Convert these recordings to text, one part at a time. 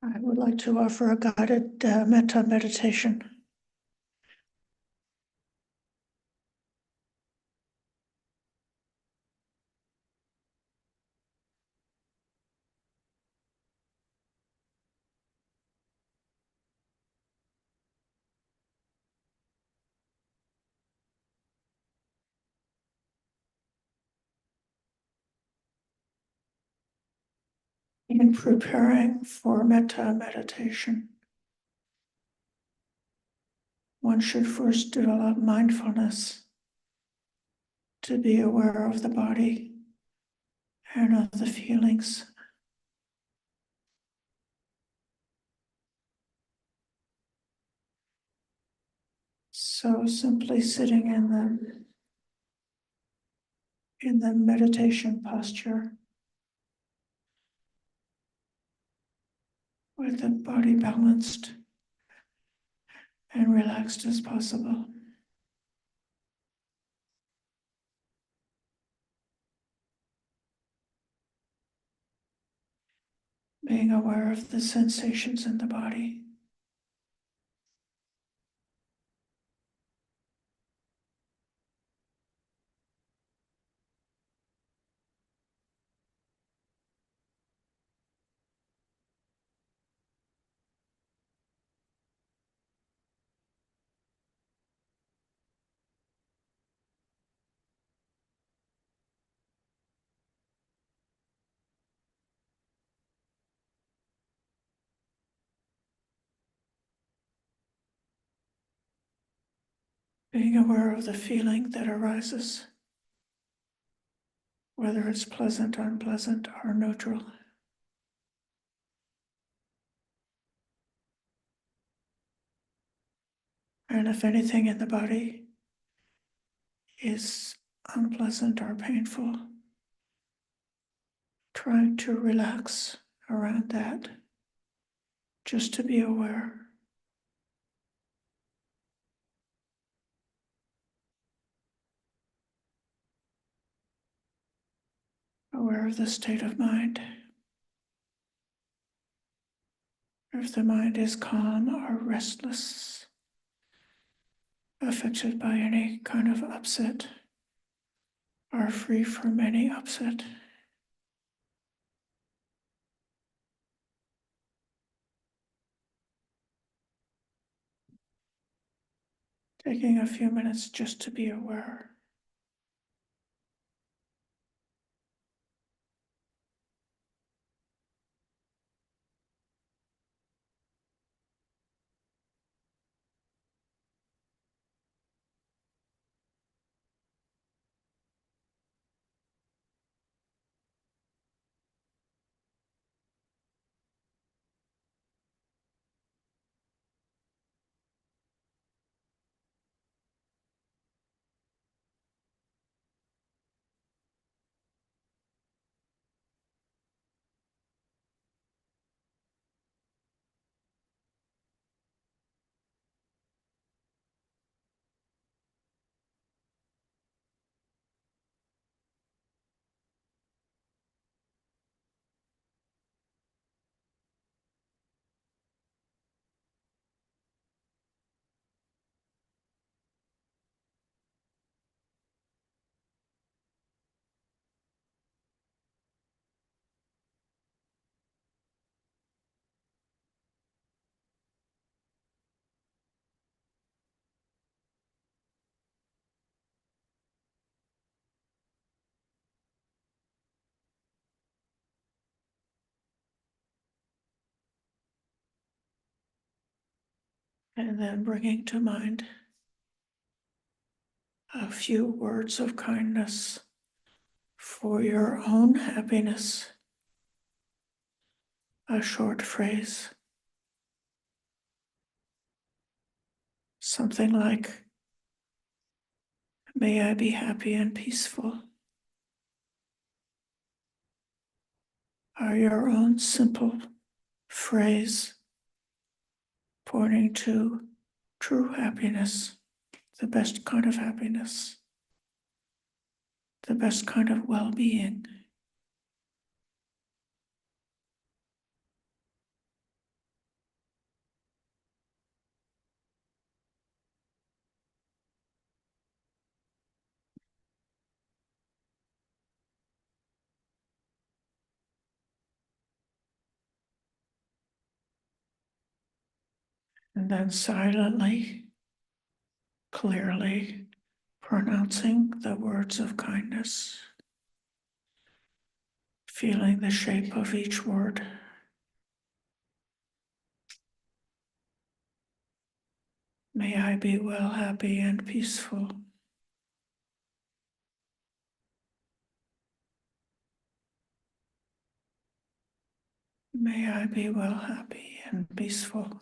I would like to offer a guided metta meditation. In preparing for metta meditation, one should first develop mindfulness to be aware of the body and of the feelings. So simply sitting in the meditation posture with the body balanced and relaxed as possible. Being aware of the sensations in the body. Being aware of the feeling that arises, whether it's pleasant, unpleasant, or neutral. And if anything in the body is unpleasant or painful, trying to relax around that, just to be aware. Aware of the state of mind. If the mind is calm or restless, affected by any kind of upset, or free from any upset. Taking a few minutes just to be aware. And then bringing to mind a few words of kindness for your own happiness. A short phrase. Something like, may I be happy and peaceful. Or your own simple phrase pointing to true happiness, the best kind of happiness, the best kind of well-being. And then silently, clearly pronouncing the words of kindness, feeling the shape of each word. May I be well, happy, and peaceful. May I be well, happy, and peaceful.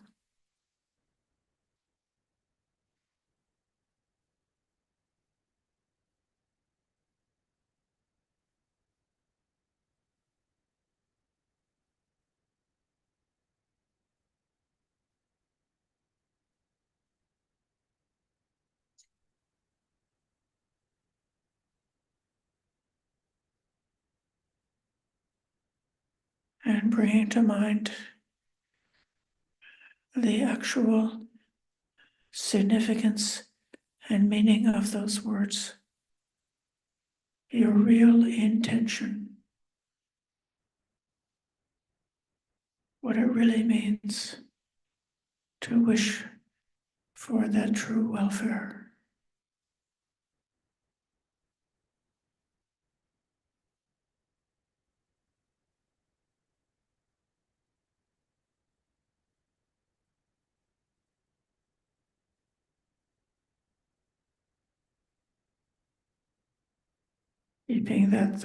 And bringing to mind the actual significance and meaning of those words, your real intention, what it really means to wish for that true welfare. Keeping that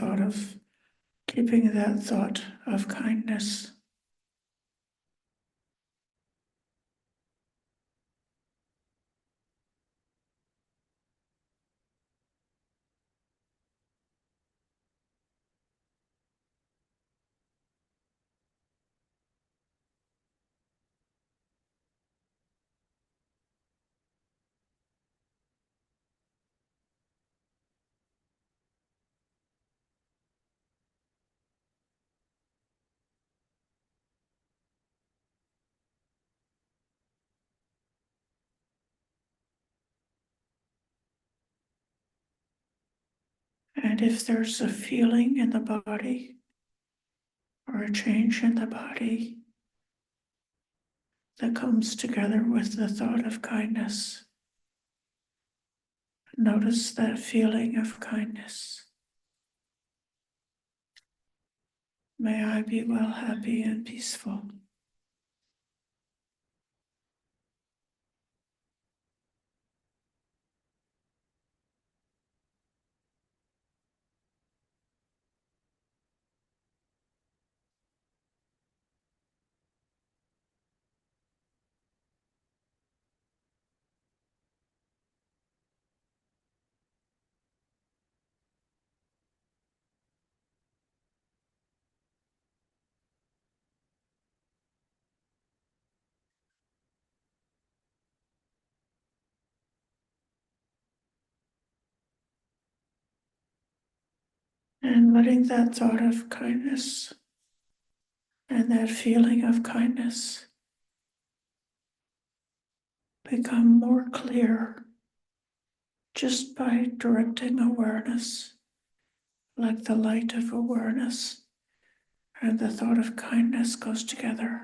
thought of kindness. And if there's a feeling in the body or a change in the body that comes together with the thought of kindness, notice that feeling of kindness. May I be well, happy, and peaceful. And letting that thought of kindness and that feeling of kindness become more clear just by directing awareness, like the light of awareness and the thought of kindness goes together.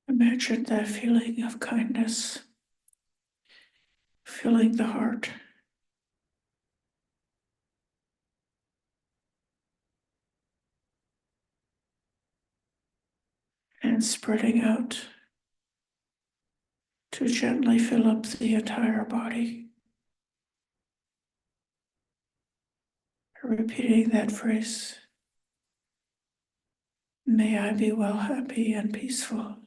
Imagine that feeling of kindness, filling the heart, and spreading out to gently fill up the entire body, repeating that phrase, may I be well, happy, and peaceful.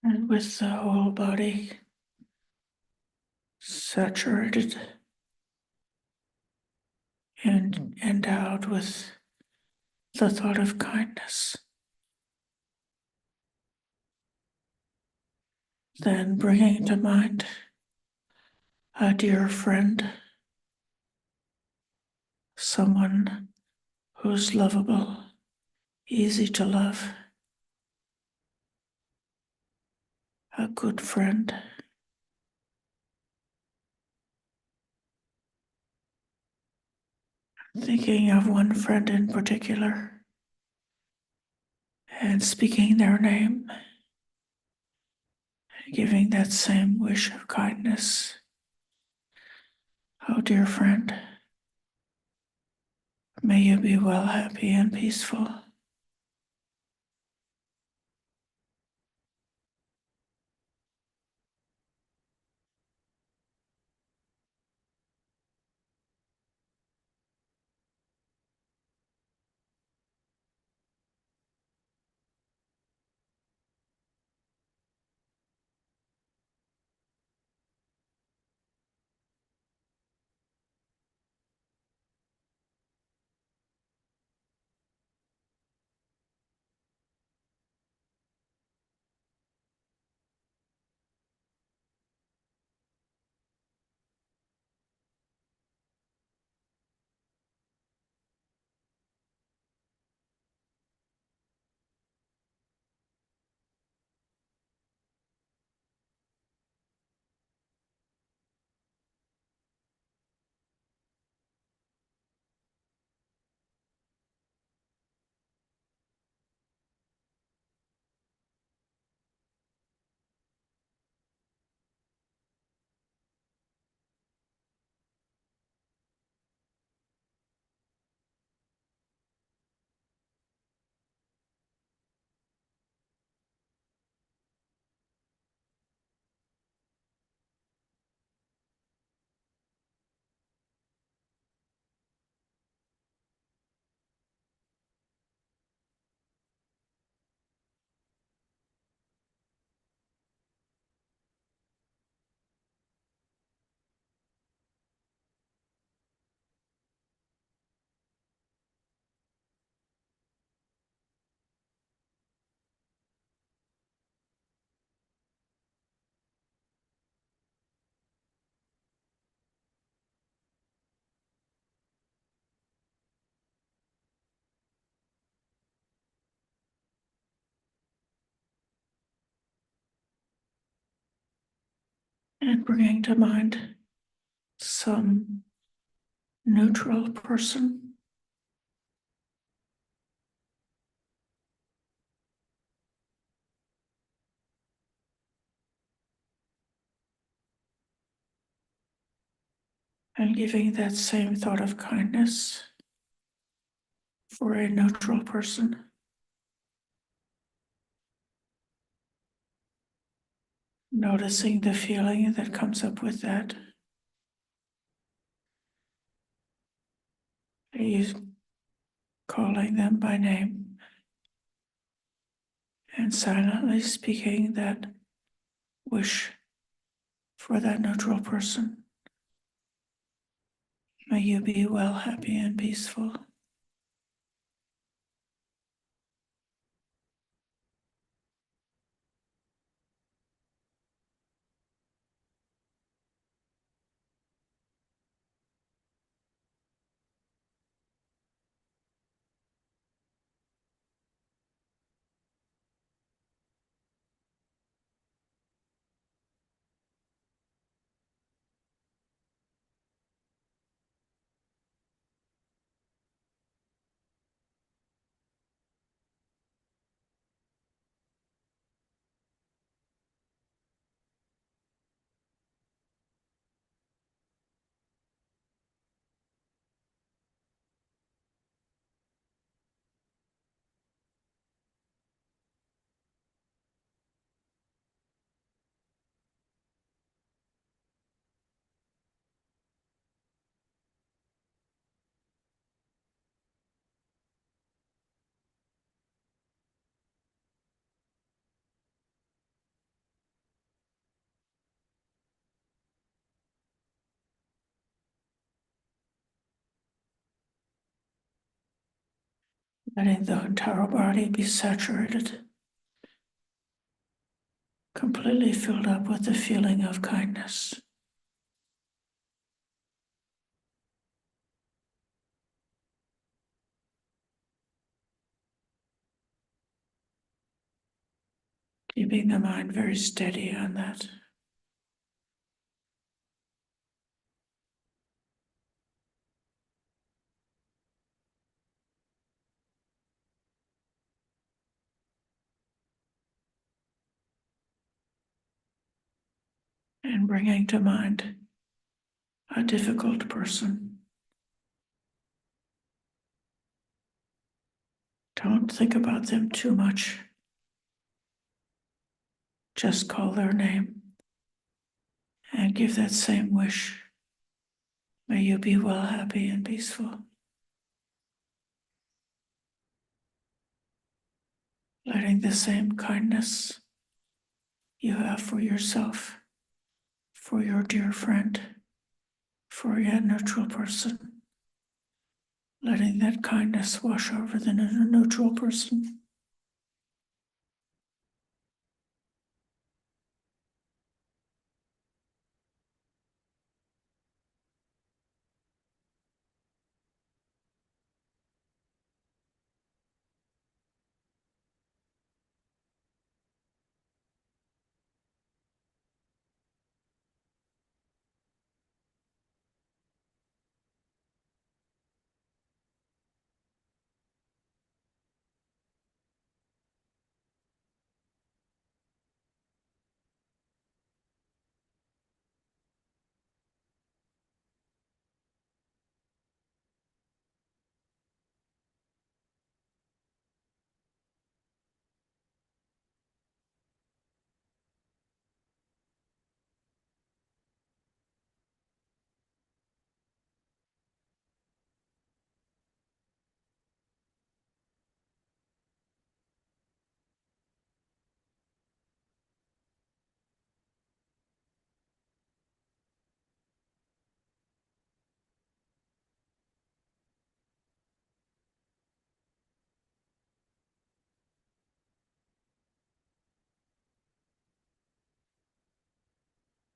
And with the whole body saturated and endowed with the thought of kindness, then bringing to mind a dear friend, someone who's lovable, easy to love, a good friend. Thinking of one friend in particular and speaking their name, giving that same wish of kindness. Oh, dear friend, May you be well, happy, and peaceful. And bringing to mind some neutral person, and giving that same thought of kindness for a neutral person. Noticing the feeling that comes up with that. He's calling them by name and silently speaking that wish for that neutral person. May you be well, happy, and peaceful. Letting the entire body be saturated, completely filled up with the feeling of kindness. Keeping the mind very steady on that. And bringing to mind a difficult person. Don't think about them too much. Just call their name and give that same wish. May you be well, happy, and peaceful. Letting the same kindness you have for yourself, for your dear friend, for your neutral person, letting that kindness wash over the neutral person.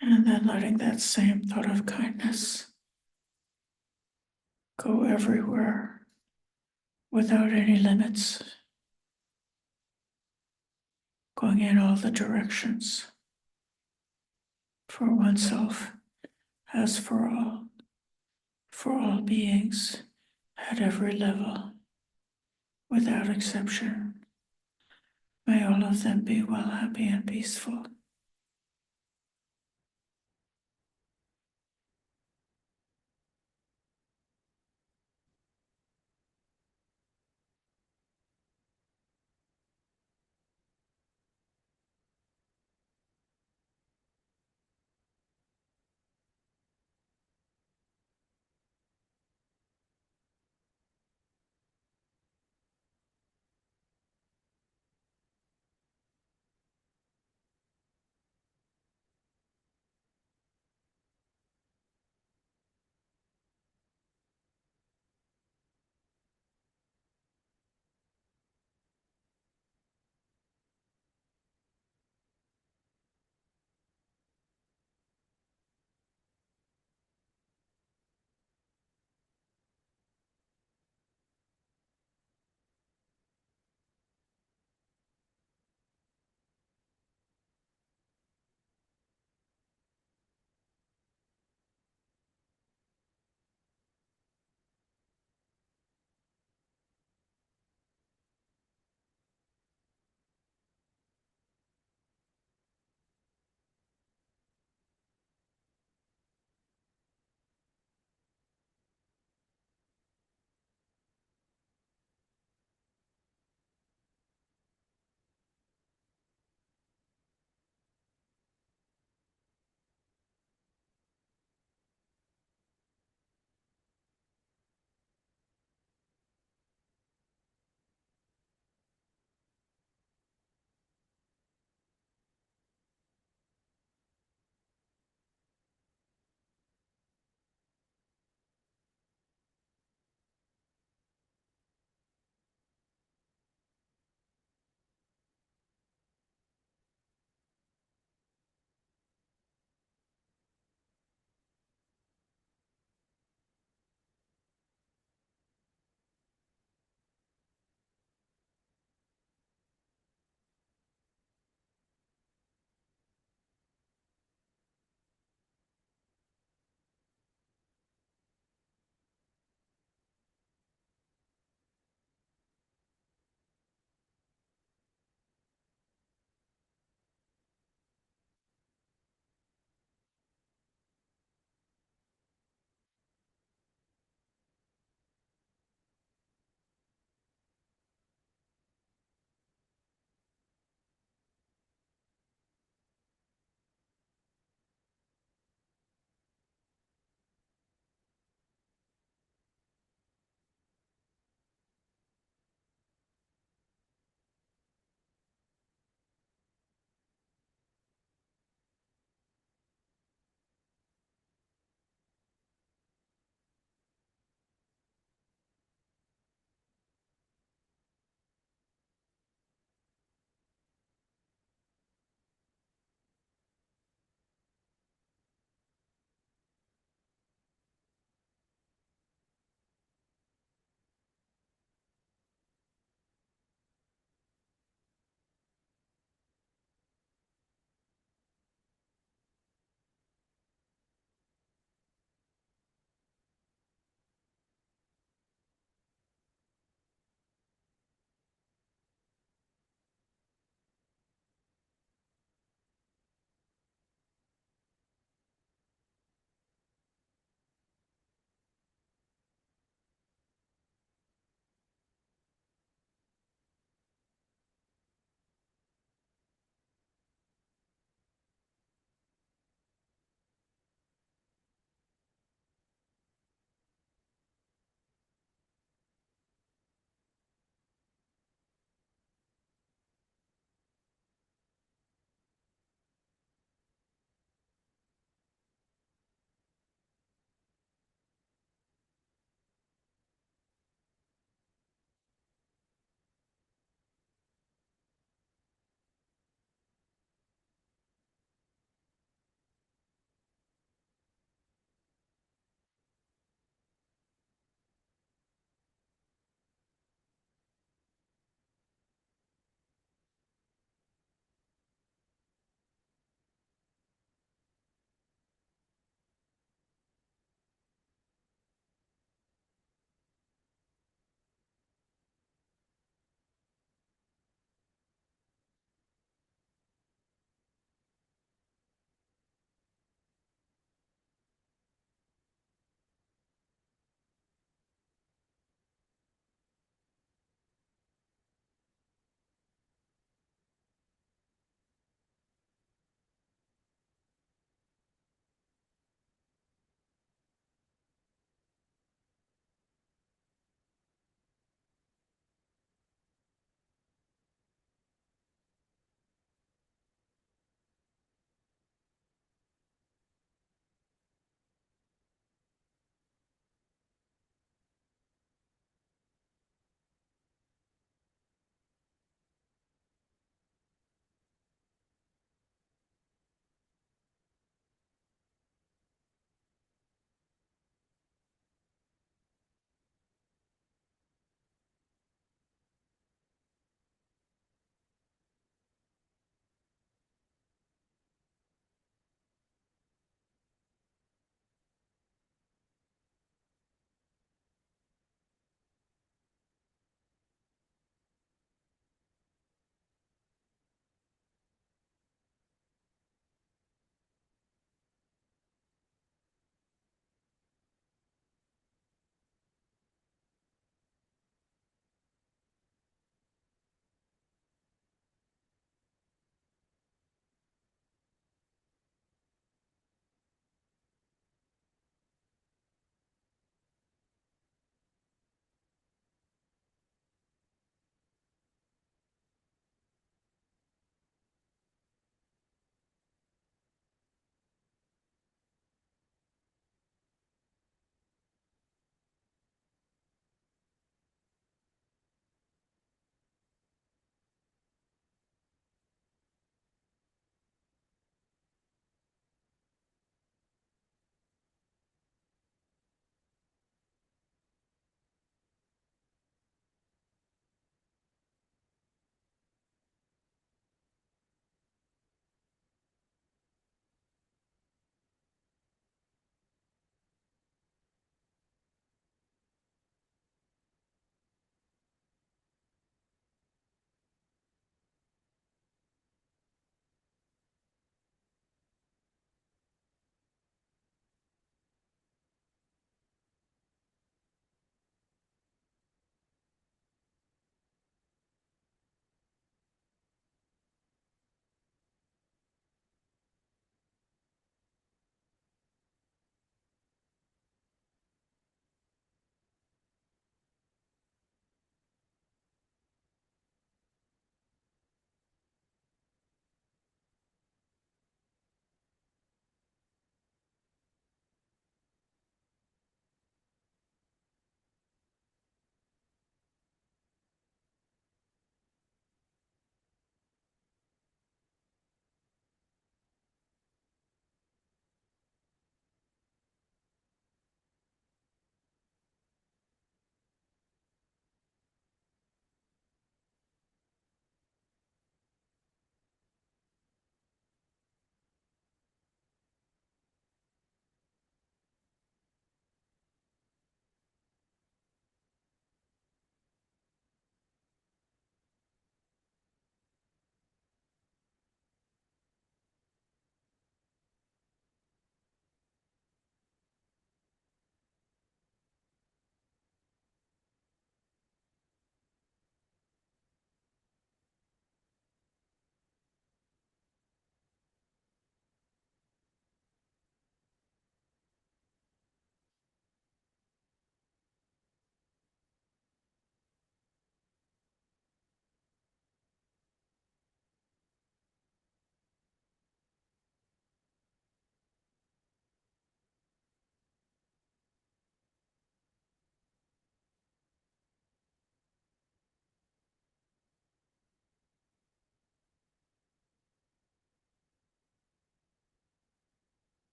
And then letting that same thought of kindness go everywhere without any limits, going in all the directions for oneself as for all beings at every level, without exception. May all of them be well, happy, and peaceful.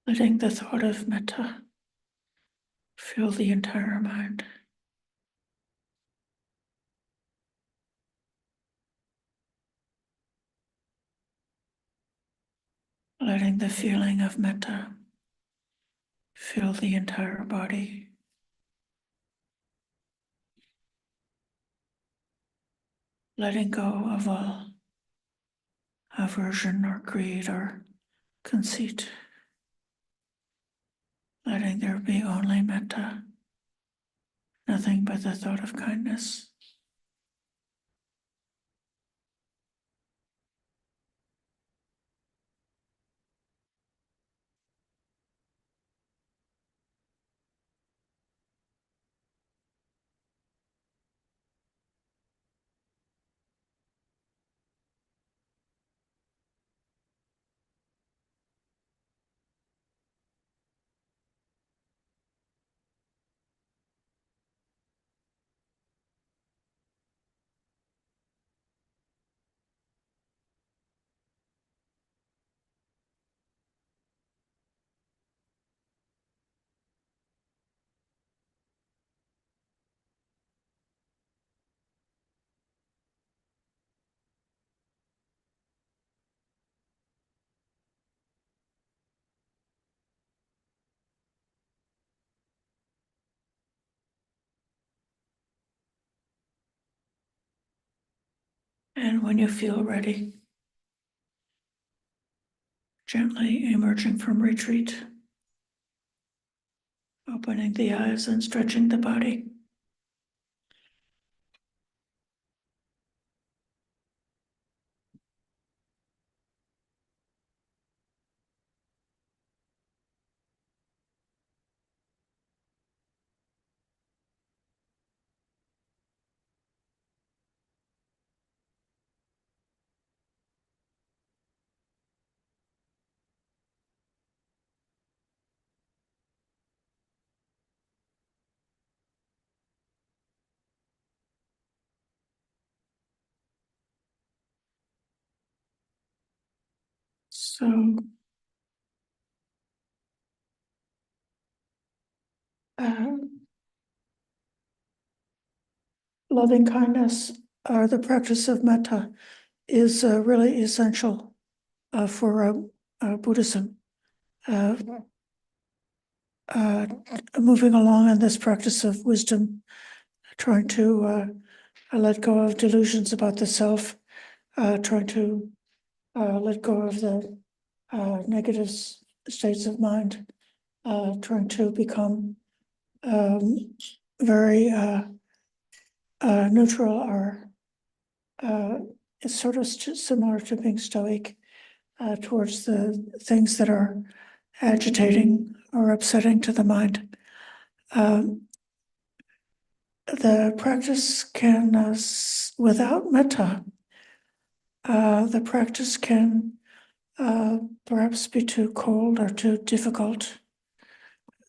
letting the thought of metta fill the entire mind. Letting the feeling of metta fill the entire body. Letting go of all aversion or greed or conceit. Letting there be only metta, nothing but the thought of kindness. And when you feel ready, gently emerging from retreat, opening the eyes and stretching the body. So, uh, loving kindness, or the practice of metta, is really essential for Buddhism. Uh, uh, Moving along in this practice of wisdom, trying to let go of delusions about the self, trying to let go of the negative states of mind, trying to become very neutral, or it's sort of similar to being stoic towards the things that are agitating or upsetting to the mind. The practice can, without metta, the practice can perhaps be too cold or too difficult,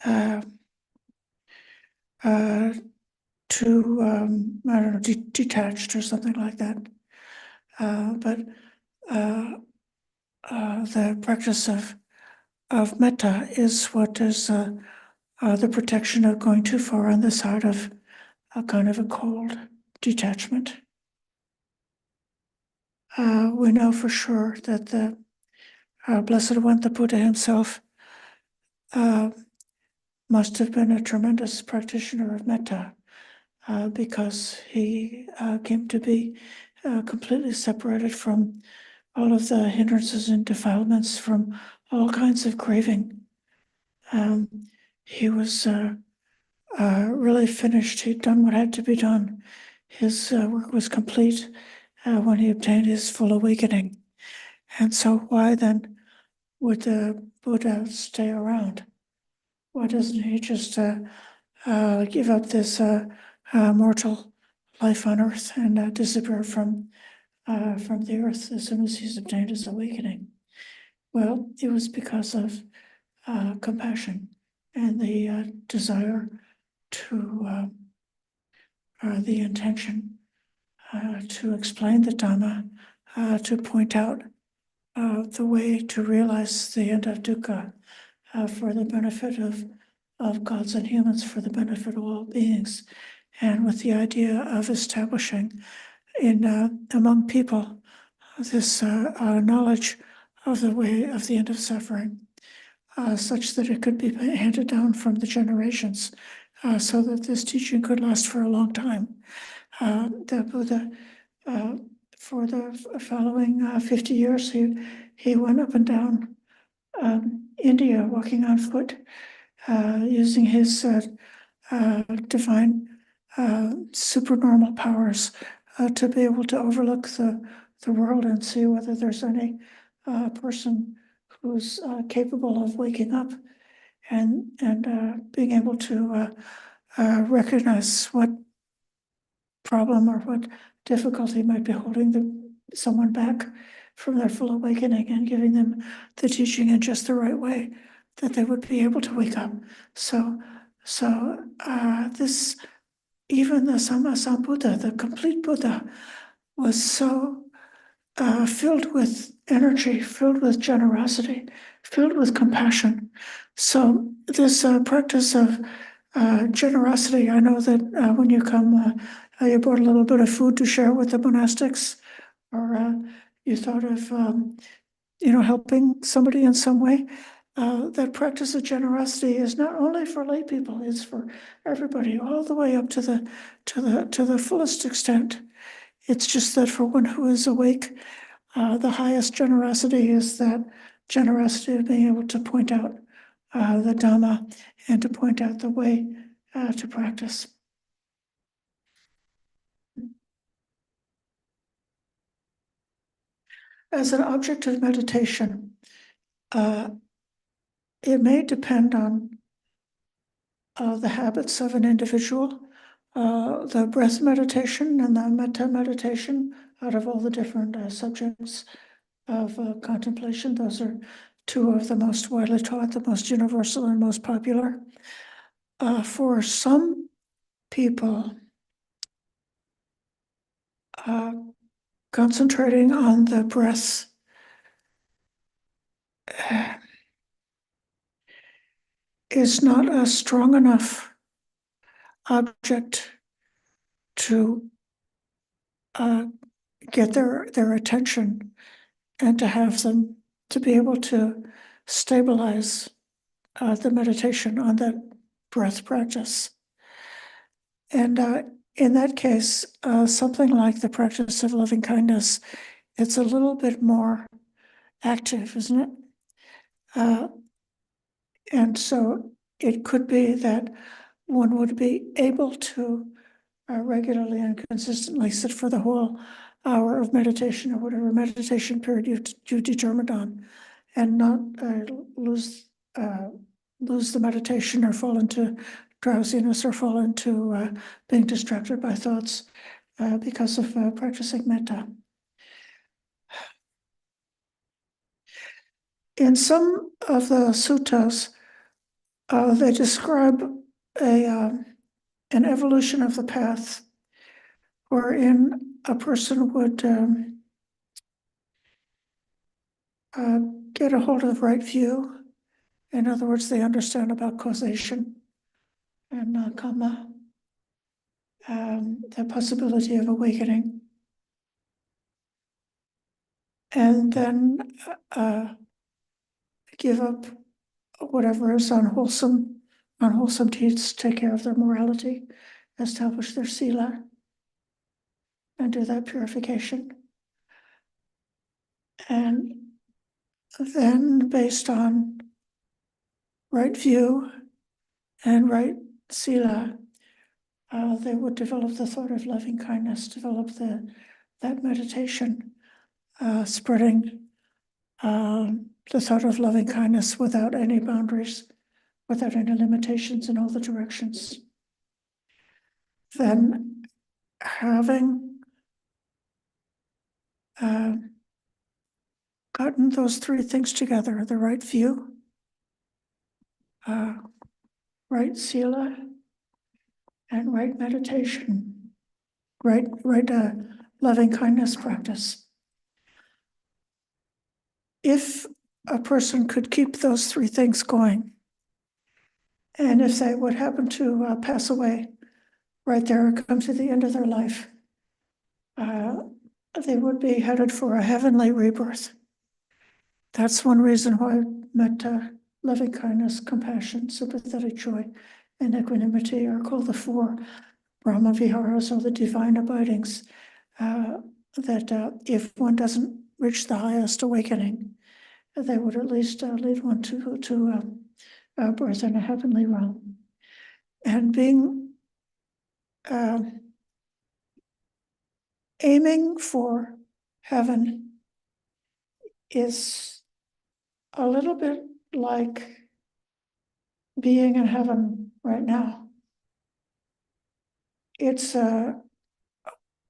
uh, uh, too, I don't know, detached or something like that. But the practice of metta is what is the protection of going too far on the side of a kind of a cold detachment. We know for sure that the Blessed One, the Buddha himself, must have been a tremendous practitioner of metta, because he came to be completely separated from all of the hindrances and defilements, from all kinds of craving. He was really finished. He'd done what had to be done. His work was complete when he obtained his full awakening. And so why then would the Buddha stay around? Why doesn't he just give up this mortal life on earth and disappear from the earth as soon as he's obtained his awakening? Well, it was because of compassion and the desire to the intention to explain the Dhamma, to point out the way to realize the end of dukkha, for the benefit of gods and humans, for the benefit of all beings, and with the idea of establishing among people this knowledge of the way of the end of suffering, such that it could be handed down from the generations, so that this teaching could last for a long time. The Buddha, for the following 50 years, he went up and down India, walking on foot, using his divine supernormal powers to be able to overlook the world and see whether there's any person who's capable of waking up and being able to recognize what problem or what difficulty might be holding someone back from their full awakening, and giving them the teaching in just the right way that they would be able to wake up. So this, even the Sammasambuddha, the complete Buddha, was so filled with energy, filled with generosity, filled with compassion. So this practice of generosity, I know that when you come, you brought a little bit of food to share with the monastics, or you thought of helping somebody in some way. That practice of generosity is not only for lay people; it's for everybody, all the way up to the fullest extent. It's just that for one who is awake, the highest generosity is that generosity of being able to point out the Dhamma and to point out the way to practice. As an object of meditation, it may depend on the habits of an individual. The breath meditation and the metta meditation, out of all the different subjects of contemplation, those are two of the most widely taught, the most universal and most popular. For some people, concentrating on the breath is not a strong enough object to get their attention and to have them to be able to stabilize the meditation on that breath practice. And in that case, something like the practice of loving kindness, it's a little bit more active, isn't it? And so it could be that one would be able to regularly and consistently sit for the whole hour of meditation or whatever meditation period you determined on, and not lose the meditation or fall into drowsiness or fall into being distracted by thoughts because of practicing metta. In some of the suttas, they describe an evolution of the path wherein a person would get a hold of right view. In other words, they understand about causation and karma, the possibility of awakening, and then give up whatever is unwholesome deeds, take care of their morality, establish their sila, and do that purification. And then, based on right view and right sila, they would develop the thought of loving kindness, develop that meditation, spreading the thought of loving kindness without any boundaries, without any limitations in all the directions. Then, having gotten those three things together, the right view, right sila, and right meditation, right loving kindness practice. If a person could keep those three things going. And if they would happen to pass away right there, come to the end of their life, they would be headed for a heavenly rebirth. That's one reason why metta, loving kindness, compassion, sympathetic joy, and equanimity are called the four Brahma Viharas, or the divine abidings. That if one doesn't reach the highest awakening, they would at least lead one to birth in a heavenly realm. And being aiming for heaven is a little bit like being in heaven right now. It's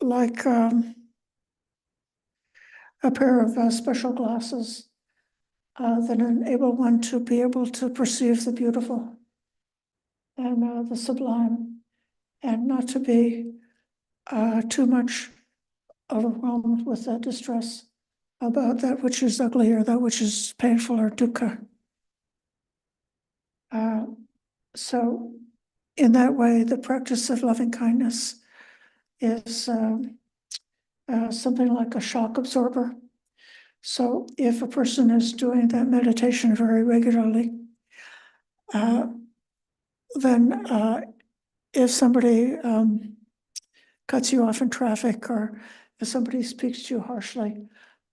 like a pair of special glasses that enable one to be able to perceive the beautiful and the sublime, and not to be too much overwhelmed with that distress about that which is ugly or that which is painful or dukkha. So in that way, the practice of loving kindness is something like a shock absorber. So if a person is doing that meditation very regularly, then if somebody cuts you off in traffic, or if somebody speaks to you harshly,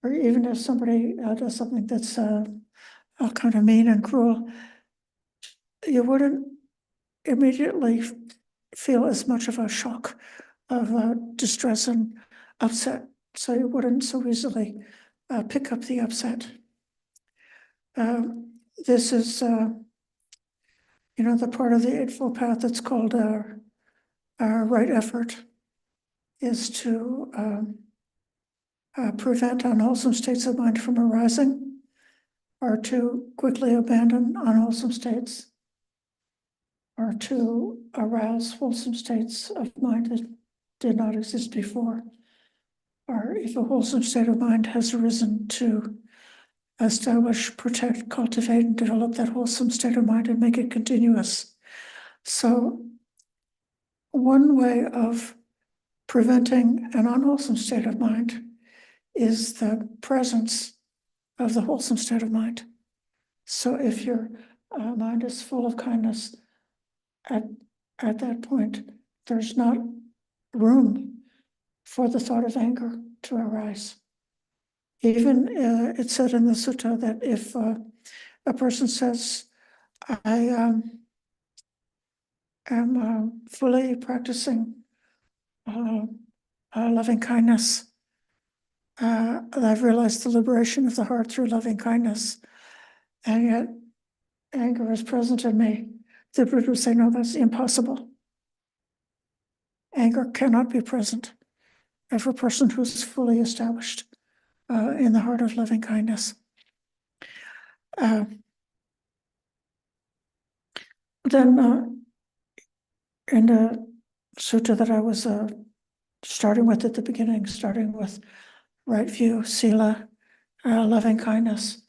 or even if somebody does something that's kind of mean and cruel, you wouldn't immediately feel as much of a shock of distress and upset. So you wouldn't so easily pick up the upset. This is, the part of the Eightfold Path that's called our right effort, is to prevent unwholesome states of mind from arising, or to quickly abandon unwholesome states, or to arouse wholesome states of mind that did not exist before. Or if a wholesome state of mind has arisen, to establish, protect, cultivate, and develop that wholesome state of mind and make it continuous. So one way of preventing an unwholesome state of mind is the presence of the wholesome state of mind. So if your mind is full of kindness, at that point, there's not room for the thought of anger to arise. Even it said in the sutta that if a person says, I am fully practicing loving kindness, I've realized the liberation of the heart through loving kindness, and yet anger is present in me, the Buddha would say, no, that's impossible. Anger cannot be present of a person who's fully established in the heart of loving kindness. Then in the sutta that I was starting with at the beginning, starting with right view, sila, loving kindness,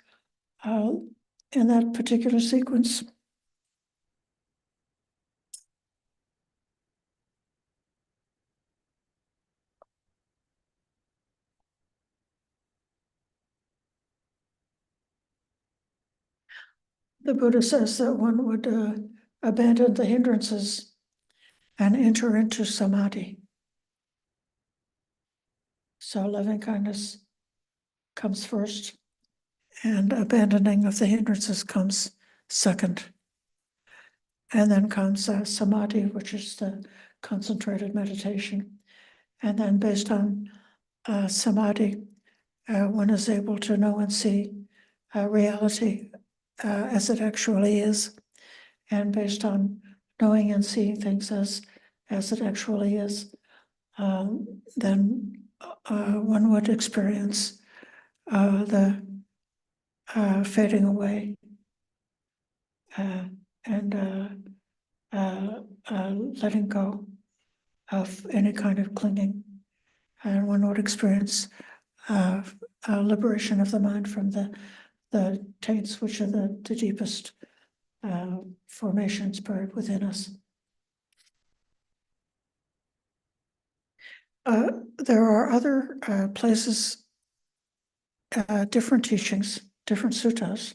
in that particular sequence, the Buddha says that one would abandon the hindrances and enter into samadhi. So loving kindness comes first, and abandoning of the hindrances comes second. And then comes samadhi, which is the concentrated meditation. And then based on samadhi, one is able to know and see reality as it actually is. And based on knowing and seeing things as it actually is, then one would experience the fading away and letting go of any kind of clinging. And one would experience liberation of the mind from the the taints, which are the deepest formations buried within us. There are other places, different teachings, different suttas,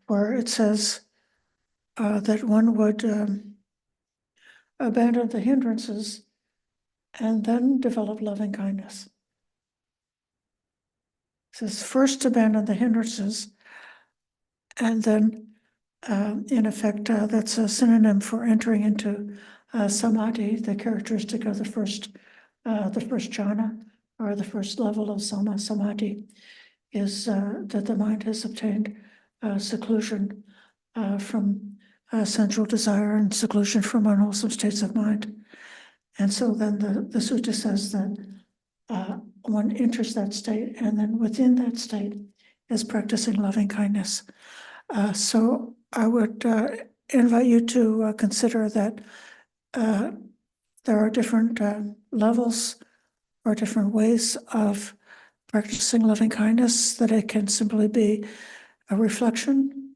where it says that one would abandon the hindrances and then develop loving kindness. It says first abandon the hindrances, and then, in effect, that's a synonym for entering into samadhi, the characteristic of the first jhana, or the first level of samadhi, is that the mind has obtained seclusion from sensual desire and seclusion from unwholesome states of mind. And so then the sutta says that one enters that state, and then within that state is practicing loving kindness. So I would invite you to consider that there are different levels or different ways of practicing loving kindness, that it can simply be a reflection,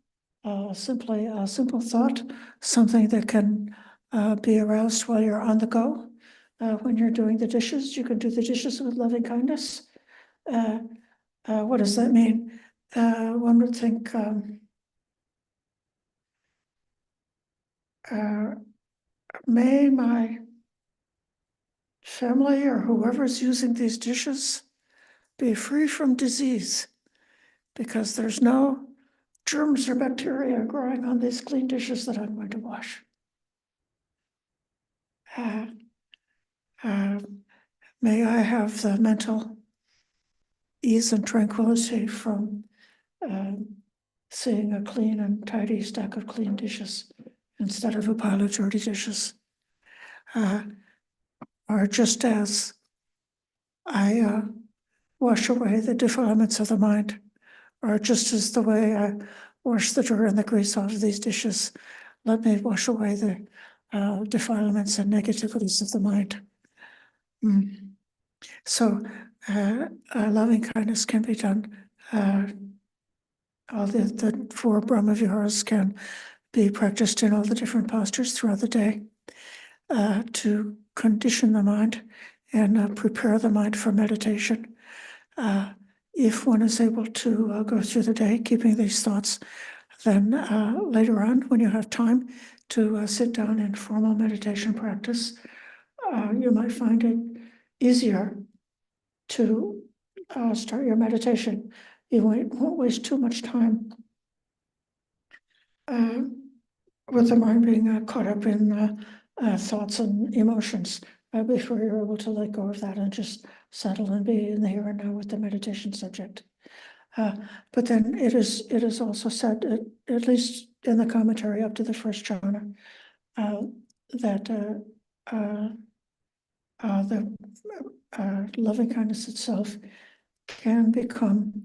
simply a simple thought, something that can be aroused while you're on the go. When you're doing the dishes, you can do the dishes with loving kindness. What does that mean? One would think, may my family or whoever's using these dishes be free from disease, because there's no germs or bacteria growing on these clean dishes that I'm going to wash. May I have the mental ease and tranquility from seeing a clean and tidy stack of clean dishes instead of a pile of dirty dishes. Or just as I wash away the defilements of the mind, or just as the way I wash the dirt and the grease off of these dishes, let me wash away the defilements and negativities of the mind. So loving kindness can be done. All the 4 Brahma Viharas can be practiced in all the different postures throughout the day to condition the mind and prepare the mind for meditation. If one is able to go through the day keeping these thoughts, then later on, when you have time to sit down in formal meditation practice, you might find it easier to start your meditation. You won't waste too much time with the mind being caught up in thoughts and emotions before you're able to let go of that and just settle and be in the here and now with the meditation subject. But then it is also said, at least in the commentary up to the first jhana, that the loving kindness itself can become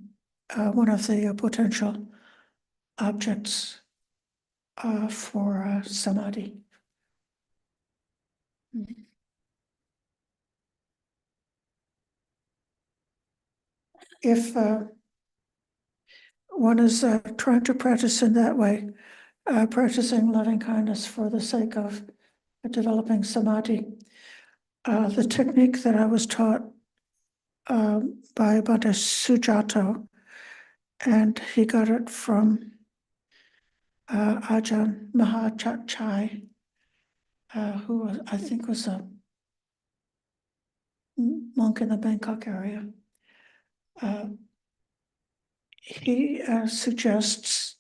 one of the potential objects for samadhi. If one is trying to practice in that way, practicing loving kindness for the sake of developing samadhi, the technique that I was taught by Bhante Sujato, and he got it from Ajahn Mahachat Chai, who I think was a monk in the Bangkok area. He suggests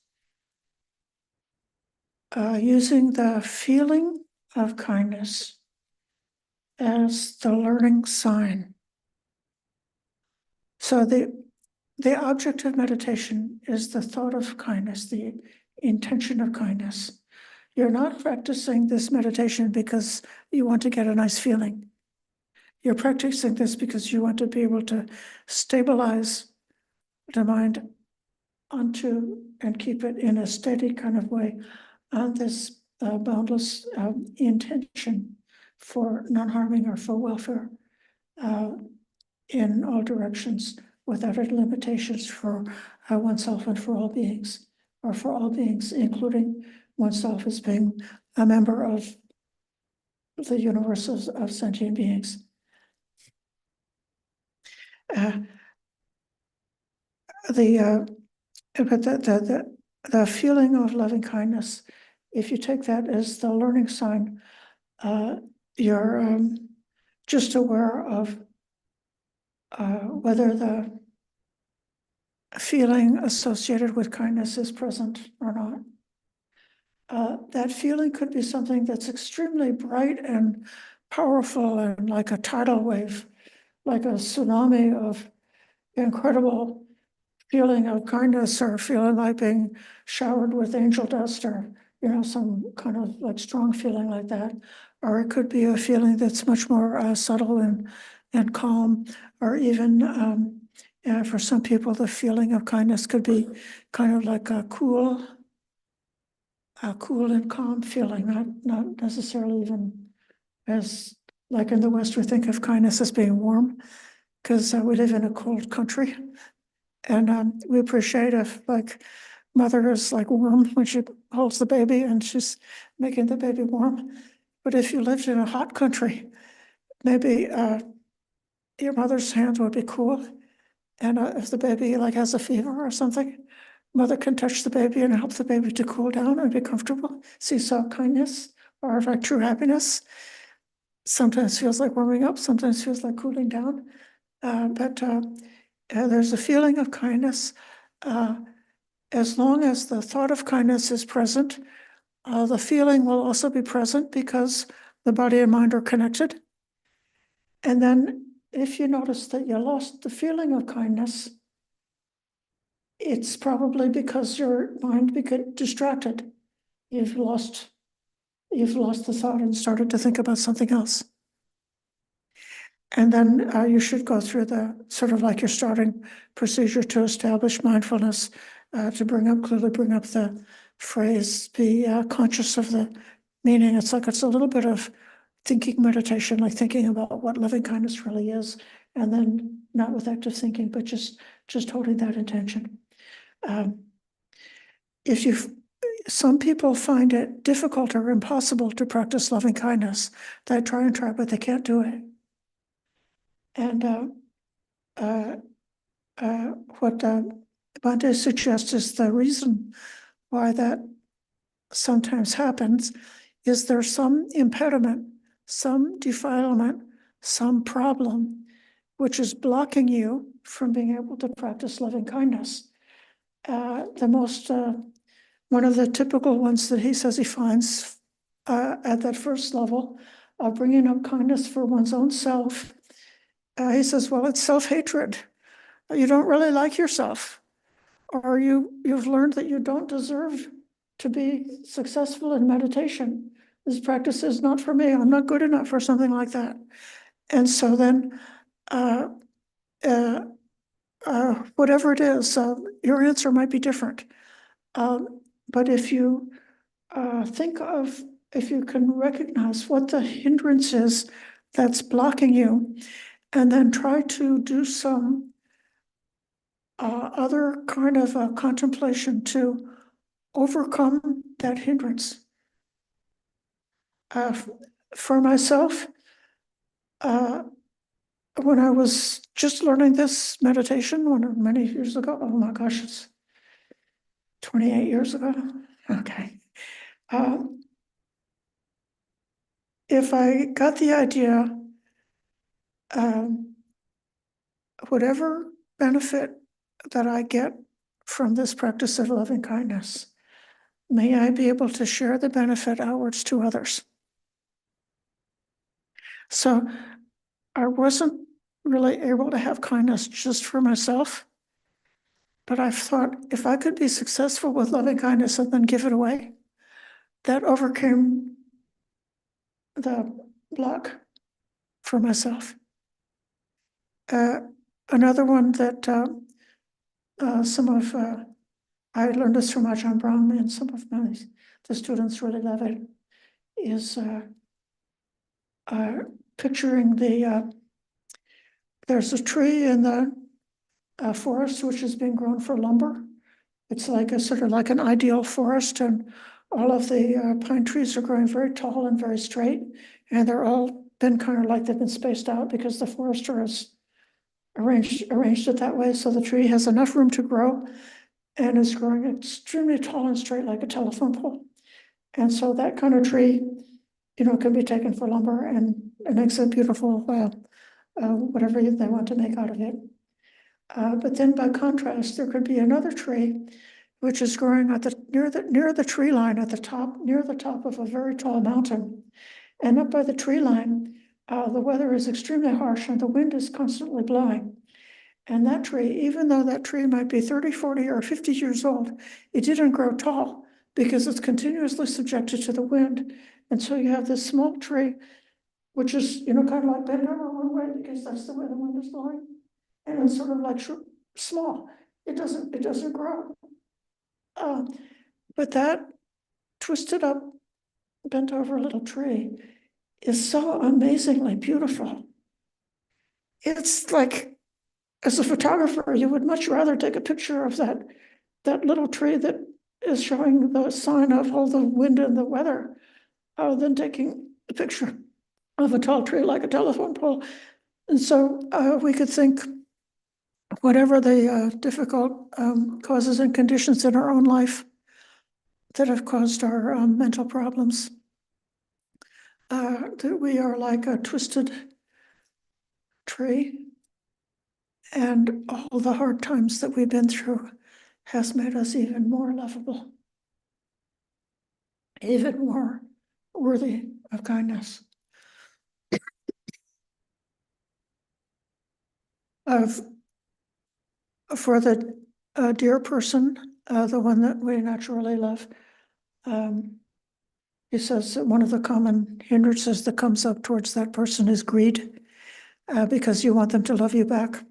using the feeling of kindness as the learning sign. So the object of meditation is the thought of kindness, the intention of kindness. You're not practicing this meditation because you want to get a nice feeling. You're practicing this because you want to be able to stabilize the mind onto and keep it in a steady kind of way on this boundless intention for non-harming or for welfare in all directions without any limitations for oneself and for all beings, or for all beings, including oneself as being a member of the universe of sentient beings. But the feeling of loving kindness, if you take that as the learning sign, you're just aware of whether the feeling associated with kindness is present or not. That feeling could be something that's extremely bright and powerful and like a tidal wave, like a tsunami of incredible feeling of kindness, or feeling like being showered with angel dust, or, some kind of like strong feeling like that. Or it could be a feeling that's much more subtle and calm, or even for some people, the feeling of kindness could be kind of like a cool and calm feeling, not necessarily even as, like in the West, we think of kindness as being warm, because we live in a cold country. And we appreciate if, like, mother is like warm when she holds the baby and she's making the baby warm. But if you lived in a hot country, maybe your mother's hand would be cool. And if the baby like has a fever or something, mother can touch the baby and help the baby to cool down and be comfortable. Seesaw kindness, or like true happiness, sometimes feels like warming up, sometimes feels like cooling down. But there's a feeling of kindness. As long as the thought of kindness is present, the feeling will also be present, because the body and mind are connected. And then if you notice that you lost the feeling of kindness, it's probably because your mind became distracted. You've lost the thought and started to think about something else. And then you should go through the sort of like your starting procedure to establish mindfulness, to clearly bring up the phrase, be conscious of the meaning. It's a little bit of thinking meditation, like thinking about what loving kindness really is, and then not with active thinking, but just holding that intention. If you Some people find it difficult or impossible to practice loving kindness. They try, but they can't do it. And what Bhante suggests is the reason why that sometimes happens is there's some impediment, some defilement, some problem, which is blocking you from being able to practice loving kindness. One of the typical ones that he says he finds at that first level, bringing up kindness for one's own self, he says, well, it's self-hatred. You don't really like yourself, or you've learned that you don't deserve to be successful in meditation. This practice is not for me. I'm not good enough for something like that. And so then, whatever it is, your answer might be different. But if you if you can recognize what the hindrance is that's blocking you, and then try to do some other kind of contemplation to overcome that hindrance. For myself, when I was just learning this meditation many years ago, oh my gosh, it's 28 years ago. Okay. If I got the idea, whatever benefit that I get from this practice of loving kindness, may I be able to share the benefit outwards to others. So I wasn't really able to have kindness just for myself, but I've thought, if I could be successful with loving kindness and then give it away, that overcame the block for myself. Another one that I learned this from Ajahn Brahm, and some of the students really love it, is picturing there's a tree in the forest, which is being grown for lumber. It's like a sort of like an ideal forest, and all of the pine trees are growing very tall and very straight, and they're all been kind of like they've been spaced out because the forester has arranged it that way, so the tree has enough room to grow and is growing extremely tall and straight like a telephone pole. And so that kind of tree, can be taken for lumber and it makes a beautiful, whatever they want to make out of it. But then by contrast, there could be another tree which is growing near the tree line at the top, near the top of a very tall mountain. And up by the tree line, the weather is extremely harsh and the wind is constantly blowing. And that tree, even though that tree might be 30, 40, or 50 years old, it didn't grow tall because it's continuously subjected to the wind. And so you have this small tree, which is, kind of like bent over one way because that's the way the wind is blowing. And it's sort of like small. It doesn't grow. But that twisted up, bent over little tree is so amazingly beautiful. It's like, as a photographer, you would much rather take a picture of that little tree that is showing the sign of all the wind and the weather than taking a picture of a tall tree like a telephone pole. And so we could think whatever the difficult causes and conditions in our own life that have caused our mental problems, that we are like a twisted tree, and all the hard times that we've been through has made us even more lovable, even more worthy of kindness. Of For the dear person, the one that we naturally love, he says that one of the common hindrances that comes up towards that person is greed, because you want them to love you back.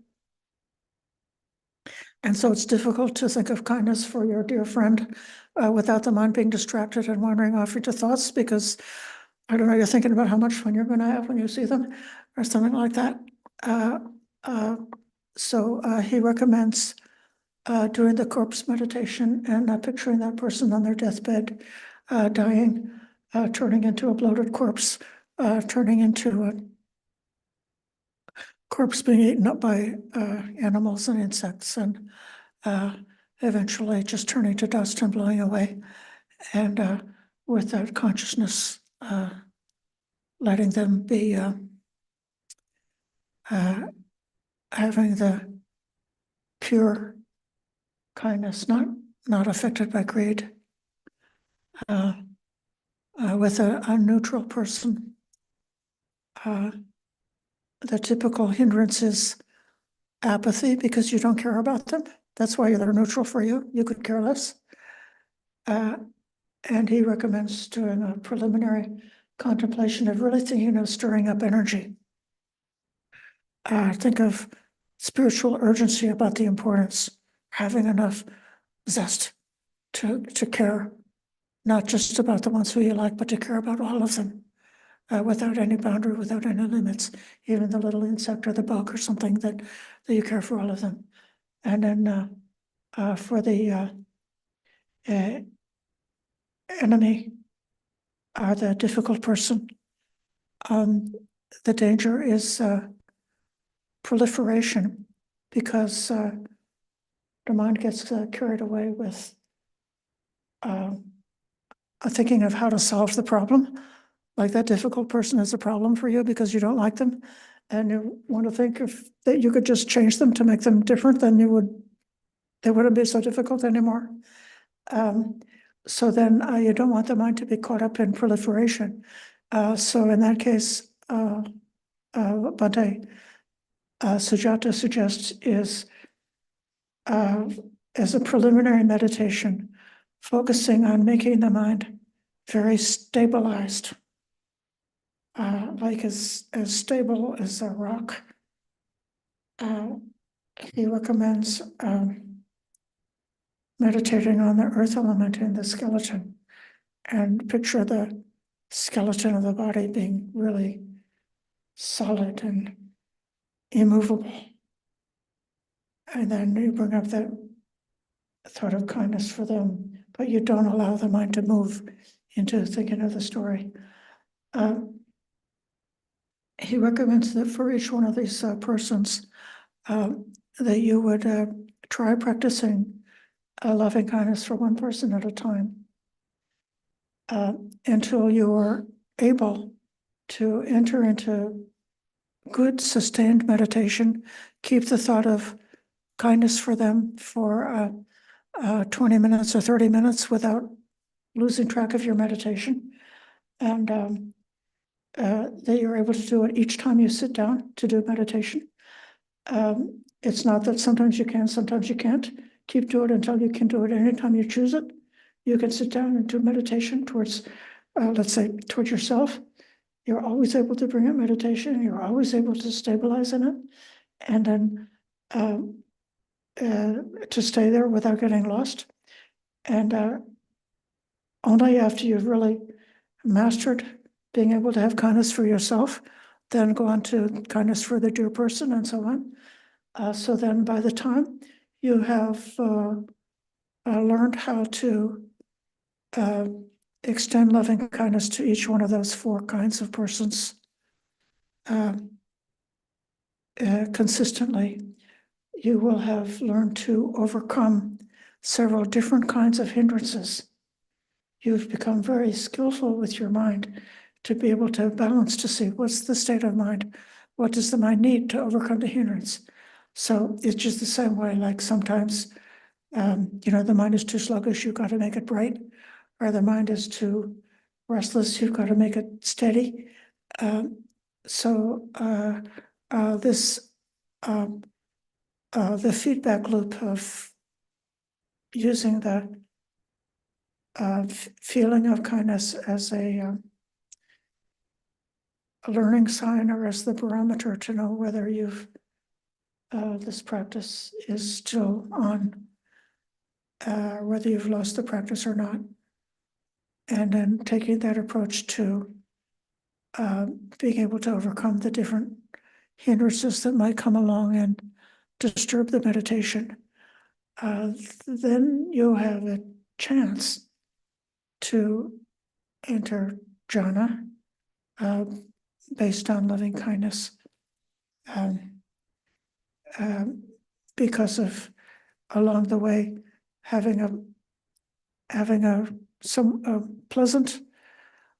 And so it's difficult to think of kindness for your dear friend without the mind being distracted and wandering off into thoughts, because, I don't know, you're thinking about how much fun you're going to have when you see them or something like that. So he recommends doing the corpse meditation and picturing that person on their deathbed, dying, turning into a bloated corpse, turning into a corpse being eaten up by animals and insects, and eventually just turning to dust and blowing away. And with that consciousness, letting them be having the pure kindness, not affected by greed, with a neutral person. The typical hindrance is apathy, because you don't care about them. That's why they're neutral for you. You could care less. And he recommends doing a preliminary contemplation of really thinking of stirring up energy. Think of spiritual urgency about the importance, having enough zest to care, not just about the ones who you like, but to care about all of them, without any boundary, without any limits, even the little insect or the bug or something, that you care for all of them. And then for the enemy or the difficult person, the danger is proliferation, because the mind gets carried away with thinking of how to solve the problem. Like that difficult person is a problem for you because you don't like them, and you want to think that you could just change them to make them different, then they wouldn't be so difficult anymore. So then you don't want the mind to be caught up in proliferation. So in that case, Bhante Sujata suggests is, as a preliminary meditation, focusing on making the mind very stabilized, like as stable as a rock. He recommends meditating on the earth element in the skeleton, and picture the skeleton of the body being really solid and immovable. And then you bring up that thought of kindness for them, but you don't allow the mind to move into thinking of the story. He recommends that for each one of these persons, that you would try practicing loving kindness for one person at a time until you are able to enter into good sustained meditation. Keep the thought of kindness for them for 20 minutes or 30 minutes without losing track of your meditation. And that you're able to do it each time you sit down to do meditation. It's not that sometimes you can, sometimes you can't. Keep doing it until you can do it anytime you choose it. You can sit down and do meditation towards, let's say, towards yourself. You're always able to bring up meditation. You're always able to stabilize in it. And then to stay there without getting lost. And only after you've really mastered being able to have kindness for yourself, then go on to kindness for the dear person and so on. So then by the time you have learned how to extend loving kindness to each one of those four kinds of persons consistently, you will have learned to overcome several different kinds of hindrances. You've become very skillful with your mind to be able to balance, to see what's the state of mind, what does the mind need to overcome the hindrance. So it's just the same way, like sometimes, the mind is too sluggish, you've got to make it bright, or the mind is too restless, you've got to make it steady. The feedback loop of using the feeling of kindness as a learning sign or as the barometer to know whether this practice is still on, whether you've lost the practice or not. And then taking that approach to being able to overcome the different hindrances that might come along and disturb the meditation, then you have a chance to enter jhana based on loving kindness, because of along the way having a pleasant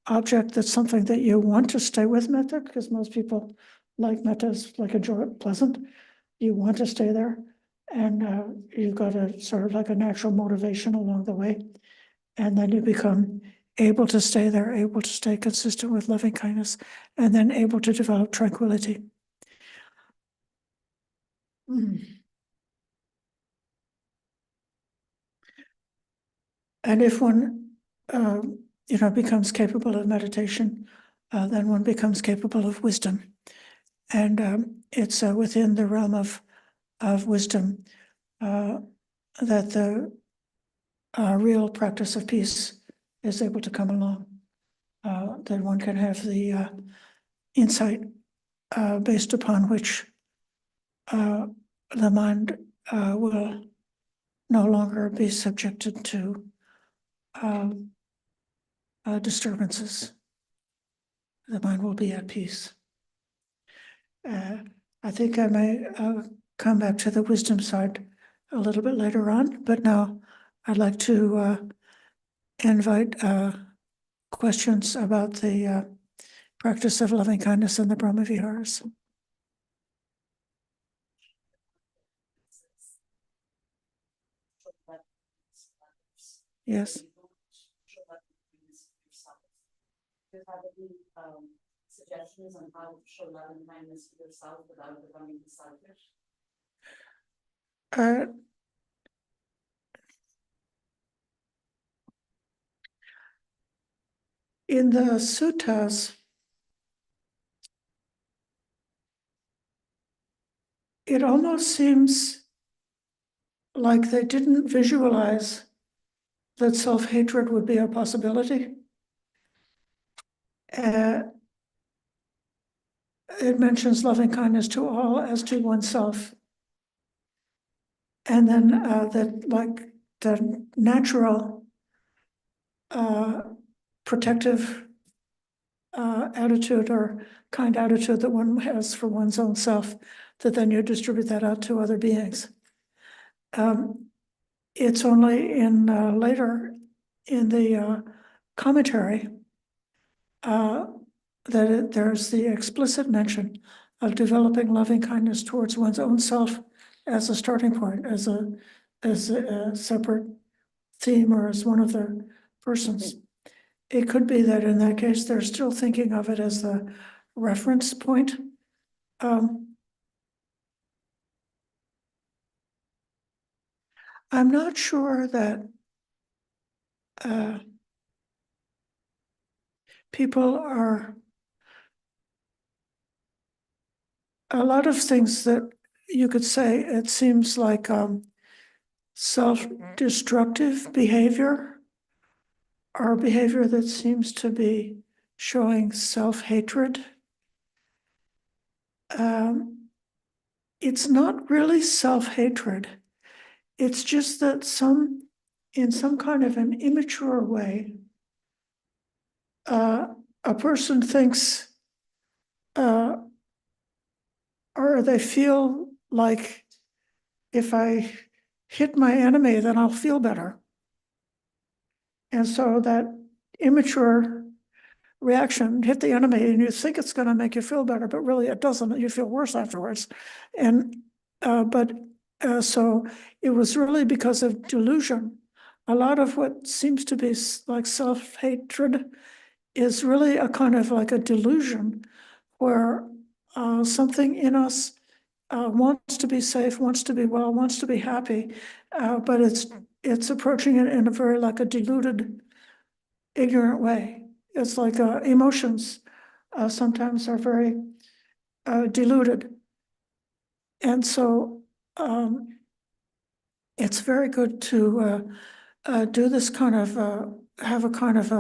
object that's something that you want to stay with metta, because most people like metta is like enjoy it, pleasant. You want to stay there, and you've got a sort of like a natural motivation along the way, and then you become able to stay there, able to stay consistent with loving kindness, and then able to develop tranquility. And if one, becomes capable of meditation, then one becomes capable of wisdom. And it's within the realm of wisdom that the real practice of peace is able to come along. That one can have the insight based upon which the mind will no longer be subjected to disturbances. The mind will be at peace. I think I may come back to the wisdom side a little bit later on, but now I'd like to invite questions about the practice of loving kindness in the Brahma Viharas. Yes. Do you have any suggestions on how to show love and kindness to yourself without becoming selfish? In the suttas, it almost seems like they didn't visualize that self-hatred would be a possibility. It mentions loving kindness to all as to oneself. And then that like the natural protective attitude or kind attitude that one has for one's own self, that then you distribute that out to other beings. It's only in later in the commentary that there's the explicit mention of developing loving kindness towards one's own self as a starting point, as a separate theme or as one of the persons. It could be that in that case, they're still thinking of it as the reference point. I'm not sure that people are, a lot of things that you could say, it seems like self-destructive behavior or behavior that seems to be showing self-hatred. It's not really self-hatred. It's just that in some kind of an immature way, a person thinks, or they feel like if I hit my enemy, then I'll feel better. And so that immature reaction, hit the enemy, and you think it's going to make you feel better, but really it doesn't. You feel worse afterwards. And so it was really because of delusion. A lot of what seems to be like self-hatred is really a kind of like a delusion where something in us wants to be safe, wants to be well, wants to be happy, but it's approaching it in a very like a deluded, ignorant way. It's like emotions sometimes are very deluded. And so it's very good to do this kind of, have a kind of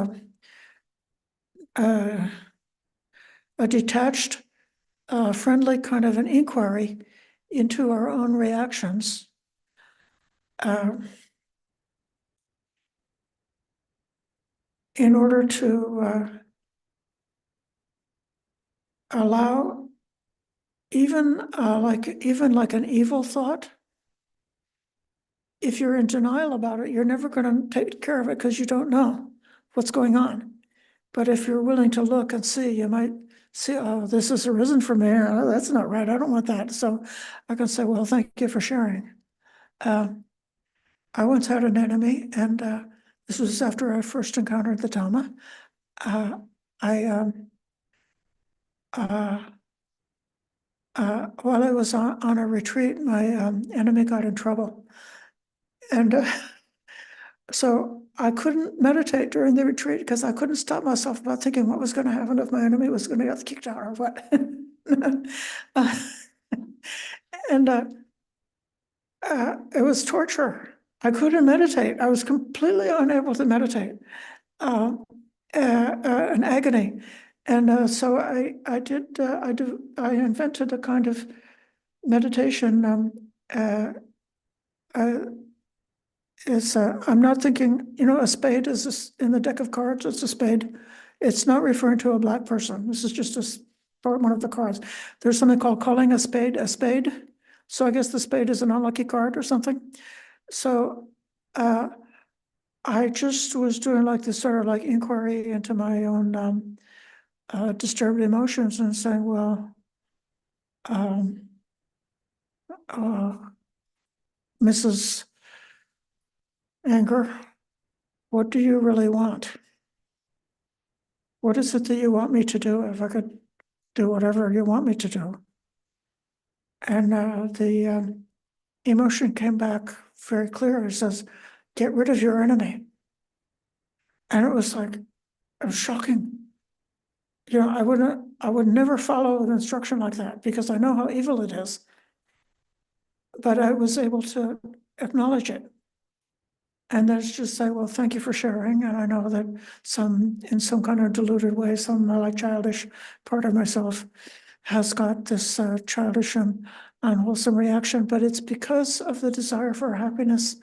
a detached, friendly kind of an inquiry into our own reactions. In order to allow even like an evil thought, if you're in denial about it, you're never going to take care of it because you don't know what's going on. But if you're willing to look and see, you might see, oh, this has arisen from me. Oh, that's not right. I don't want that. So I can say, well, thank you for sharing. I once had an enemy, and this was after I first encountered the Dhamma. While I was on a retreat, my enemy got in trouble. And so I couldn't meditate during the retreat because I couldn't stop myself about thinking what was going to happen if my enemy was going to get kicked out or what. And it was torture. I couldn't meditate. I was completely unable to meditate, an agony. And so I invented a kind of meditation. I'm not thinking, a spade is in the deck of cards, it's a spade. It's not referring to a black person. This is just one of the cards. There's something called calling a spade a spade. So I guess the spade is an unlucky card or something. So I just was doing like this sort of like inquiry into my own disturbed emotions and saying, well, Mrs. Anger, what do you really want? What is it that you want me to do if I could do whatever you want me to do? And the emotion came back very clear. It says, get rid of your enemy. And it was like, it was shocking. I would never follow an instruction like that because I know how evil it is. But I was able to acknowledge it. And then just say, well, thank you for sharing. And I know that in some kind of deluded way, some like childish part of myself has got this childish and unwholesome reaction, but it's because of the desire for happiness,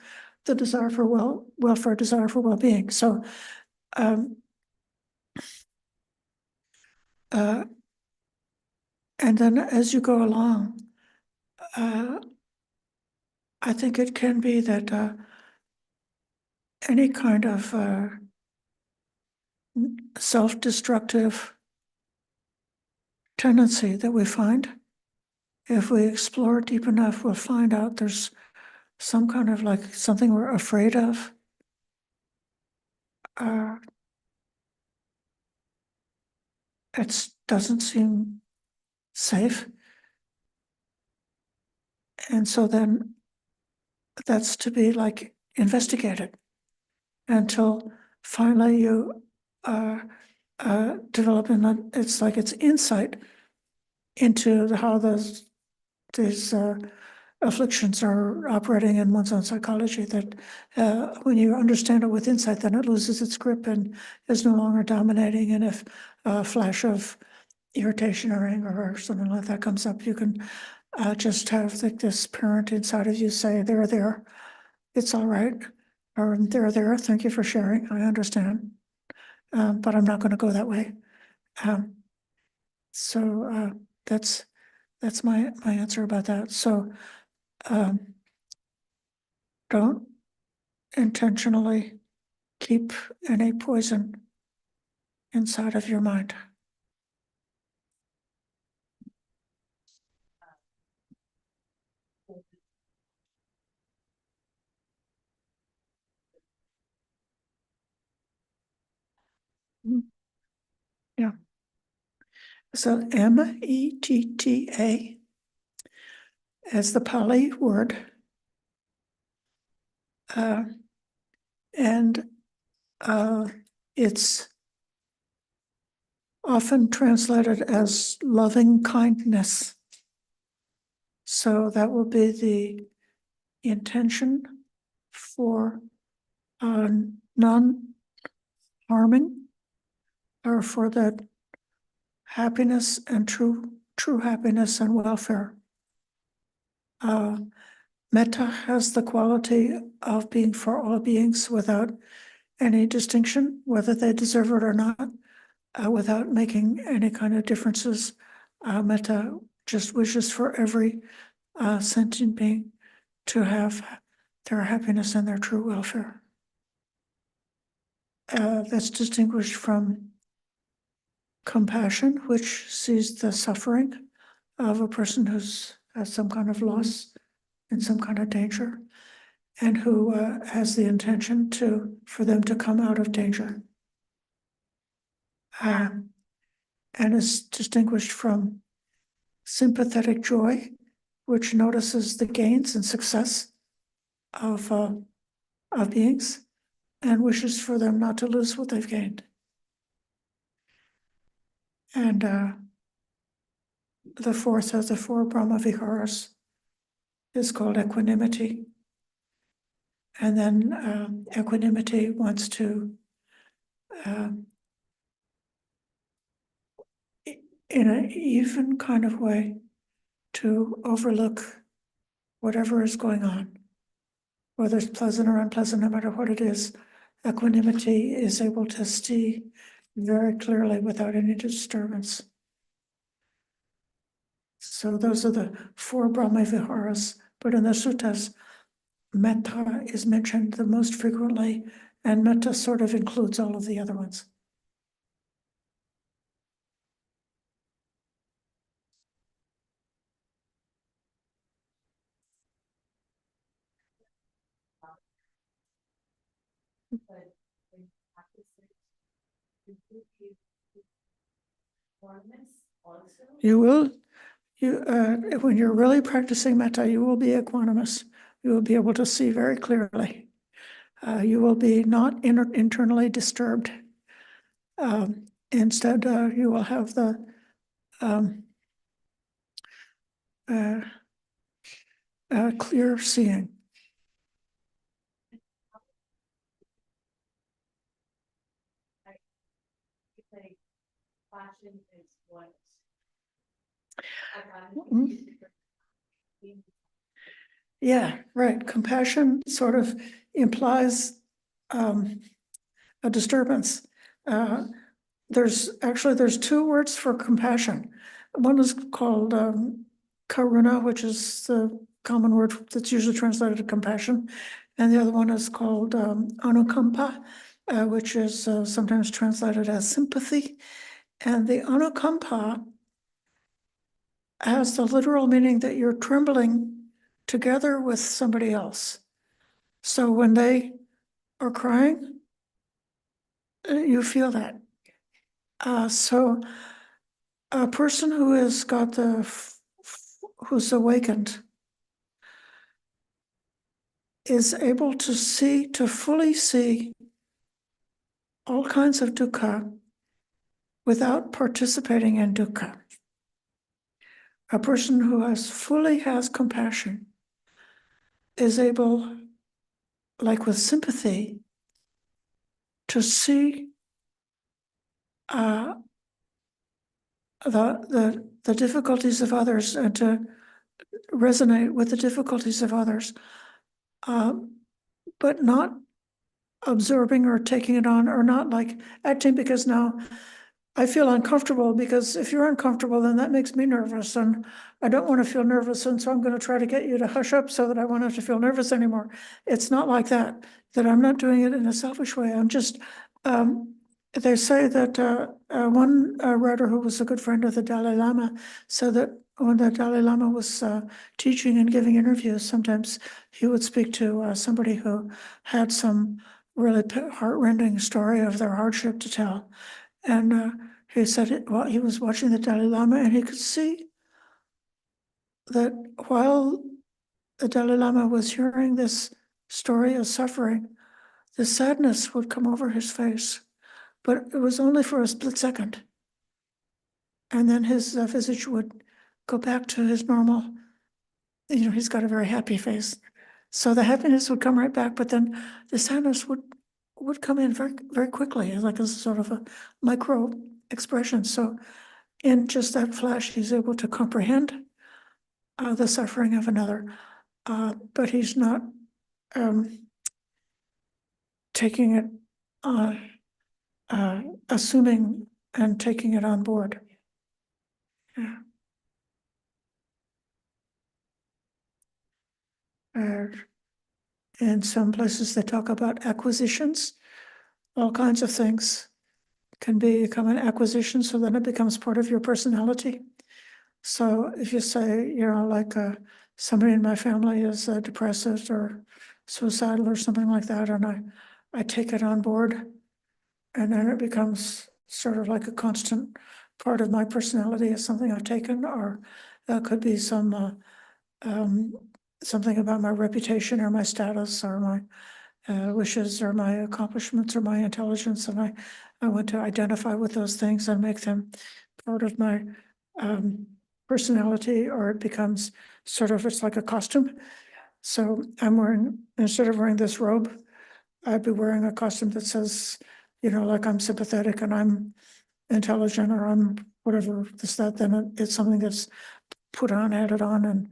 the desire for welfare, desire for well-being. So, and then as you go along, I think it can be that any kind of self-destructive tendency that we find, if we explore deep enough, we'll find out there's some kind of like something we're afraid of. It doesn't seem safe. And so then that's to be like investigated until finally you develop it's like it's insight into how these afflictions are operating in one's own psychology, that when you understand it with insight, then it loses its grip and is no longer dominating. And if a flash of irritation or anger or something like that comes up, you can just have this parent inside of you say, there, it's all right. Or there, thank you for sharing, I understand. But I'm not going to go that way. So that's my answer about that. So don't intentionally keep any poison inside of your mind. Yeah. So METTA as the Pali word, and it's often translated as loving kindness. So that will be the intention for non-harming, or for the happiness and true happiness and welfare. Metta has the quality of being for all beings without any distinction, whether they deserve it or not, without making any kind of differences. Metta just wishes for every sentient being to have their happiness and their true welfare. That's distinguished from compassion, which sees the suffering of a person who's has some kind of loss and some kind of danger, and who has the intention for them to come out of danger. And is distinguished from sympathetic joy, which notices the gains and success of beings and wishes for them not to lose what they've gained. And the fourth of the four Brahma Viharas is called equanimity. And then equanimity wants to, in an even kind of way, to overlook whatever is going on, whether it's pleasant or unpleasant, no matter what it is. Equanimity is able to see very clearly without any disturbance. So those are the four Brahma Viharas, but in the suttas, metta is mentioned the most frequently, and metta sort of includes all of the other ones. But when you practice it, you will be oneness also. You will, when you're really practicing metta, you will be equanimous. You will be able to see very clearly. You will be not internally disturbed. Instead, you will have the clear seeing. You say passion is what Yeah, right. Compassion sort of implies a disturbance. There's two words for compassion. One is called karuna, which is the common word that's usually translated compassion, and the other one is called anukampa, which is sometimes translated as sympathy. And the anukampa has the literal meaning that you're trembling together with somebody else. So when they are crying, you feel that. So a person who has got who's awakened is able to fully see all kinds of dukkha without participating in dukkha. A person who fully has compassion is able, like with sympathy, to see the difficulties of others and to resonate with the difficulties of others, but not absorbing or taking it on, or not like acting because now I feel uncomfortable, because if you're uncomfortable, then that makes me nervous, and I don't want to feel nervous, and so I'm going to try to get you to hush up so that I won't have to feel nervous anymore. It's not like that, that I'm not doing it in a selfish way. I'm just, they say that one writer who was a good friend of the Dalai Lama said that when the Dalai Lama was teaching and giving interviews, sometimes he would speak to somebody who had some really heart-rending story of their hardship to tell. And he said, well, he was watching the Dalai Lama, and he could see that while the Dalai Lama was hearing this story of suffering, the sadness would come over his face, but it was only for a split second. And then his visage would go back to his normal, he's got a very happy face. So the happiness would come right back, but then the sadness would come in very, very quickly, like a sort of a micro expression. So in just that flash, he's able to comprehend the suffering of another, but he's not taking it, assuming and taking it on board. Yeah. In some places, they talk about acquisitions. All kinds of things can become an acquisition, so then it becomes part of your personality. So if you say, like somebody in my family is depressive or suicidal or something like that, and I take it on board, and then it becomes sort of like a constant part of my personality as something I've taken, or that could be something about my reputation or my status or my wishes or my accomplishments or my intelligence, and I want to identify with those things and make them part of my personality, or it becomes it's like a costume. So instead of wearing this robe, I'd be wearing a costume that says, like I'm sympathetic and I'm intelligent, or I'm whatever this, that, then it's something that's put on, added on, and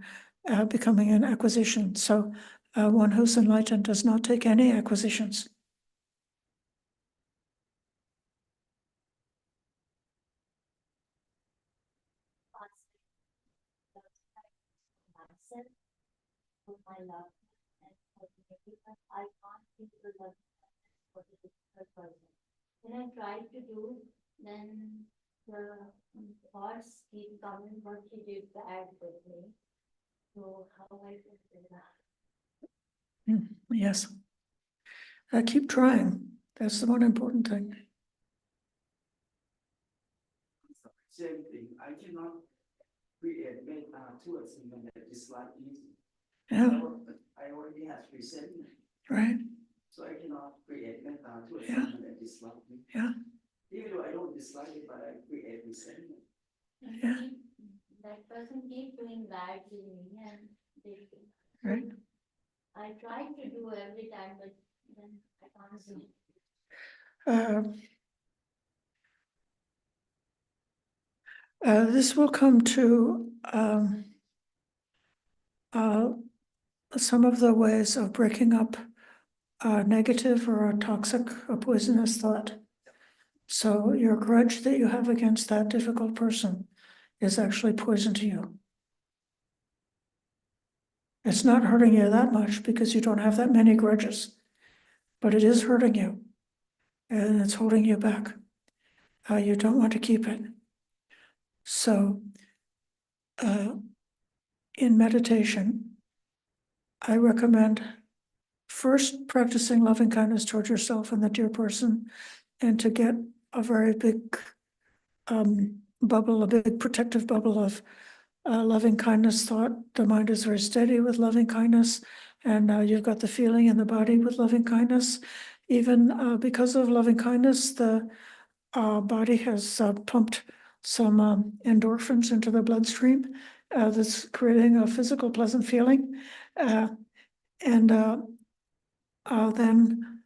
becoming an acquisition. So one who's enlightened does not take any acquisitions. My love and I can't think the love for the person. When I try to do, then the thoughts keep coming, what she did bad with me. So how I can do that? Yes. Keep trying. That's the one important thing. Same thing. I cannot create metta towards someone that dislike easy. Yeah. I already have resentment. Right. So I cannot create metta towards Yeah. someone that dislike me. Yeah. Even though I don't dislike it, but I create resentment. Yeah. That person keep doing bad to me, and they, right. I try to do every time, but then I can't do it. This will come to some of the ways of breaking up a negative or a toxic, a poisonous thought. So your grudge that you have against that difficult person is actually poison to you. It's not hurting you that much because you don't have that many grudges, but it is hurting you and it's holding you back. You don't want to keep it. So in meditation, I recommend first practicing loving kindness towards yourself and the dear person, and to get a very big bubble, a big protective bubble of loving kindness thought. The mind is very steady with loving kindness, and you've got the feeling in the body with loving kindness. Even because of loving kindness, the body has pumped some endorphins into the bloodstream that's creating a physical pleasant feeling. And then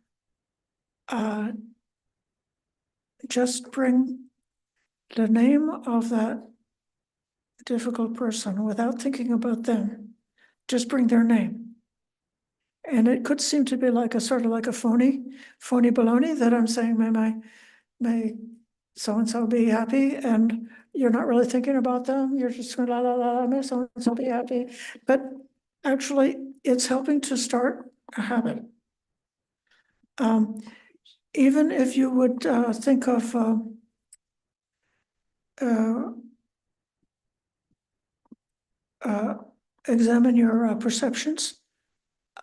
just bring the name of that difficult person without thinking about them. Just bring their name. And it could seem to be like a sort of like a phony baloney that I'm saying, may so-and-so be happy, and you're not really thinking about them. You're just going la la la, may so-and-so be happy. But actually, it's helping to start a habit. Even if you would think of examine your perceptions,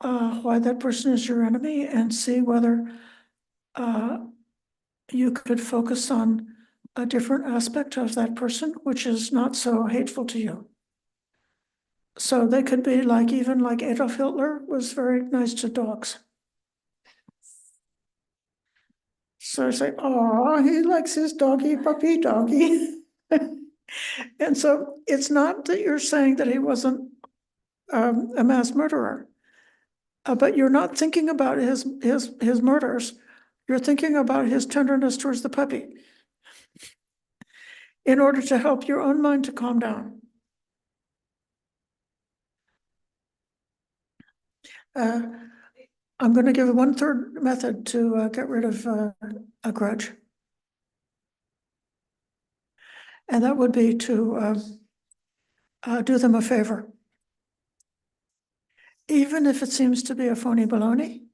why that person is your enemy, and see whether you could focus on a different aspect of that person, which is not so hateful to you. So they could be like, even like Adolf Hitler was very nice to dogs. So it's like, oh, he likes his doggy, puppy doggy. And so it's not that you're saying that he wasn't a mass murderer, but you're not thinking about his murders. You're thinking about his tenderness towards the puppy in order to help your own mind to calm down. I'm going to give one third method to get rid of a grudge. And that would be to do them a favor. Even if it seems to be a phony baloney,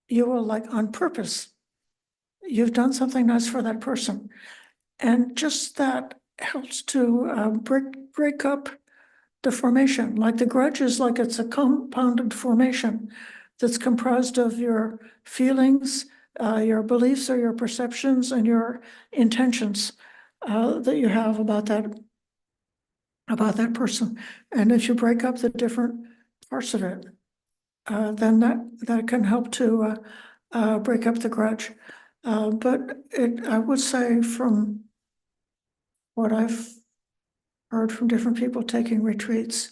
you will, like, on purpose, you've done something nice for that person. And just that helps to break up the formation. Like the grudge is like it's a compounded formation that's comprised of your feelings, your beliefs or your perceptions, and your intentions that you have about that person. And if you break up the different parts of it, then that can help to break up the grudge. But I would say, from what I've heard from different people taking retreats,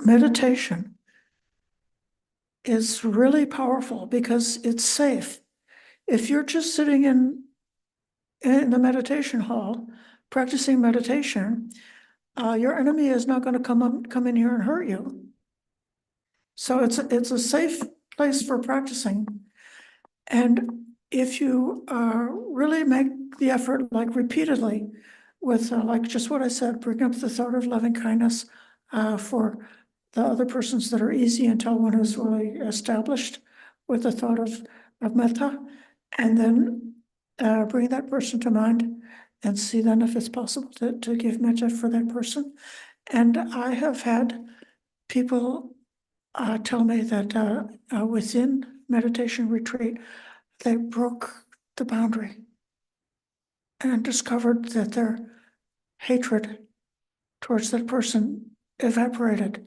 meditation is really powerful because it's safe. If you're just sitting in the meditation hall practicing meditation, your enemy is not going to come in here and hurt you. So it's a safe place for practicing. And if you really make the effort, like repeatedly, with like just what I said, bring up the thought of loving kindness for the other persons that are easy until one is really established with the thought of metta, and then bring that person to mind and see then if it's possible to give metta for that person. And I have had people tell me that within meditation retreat, they broke the boundary and discovered that their hatred towards that person evaporated.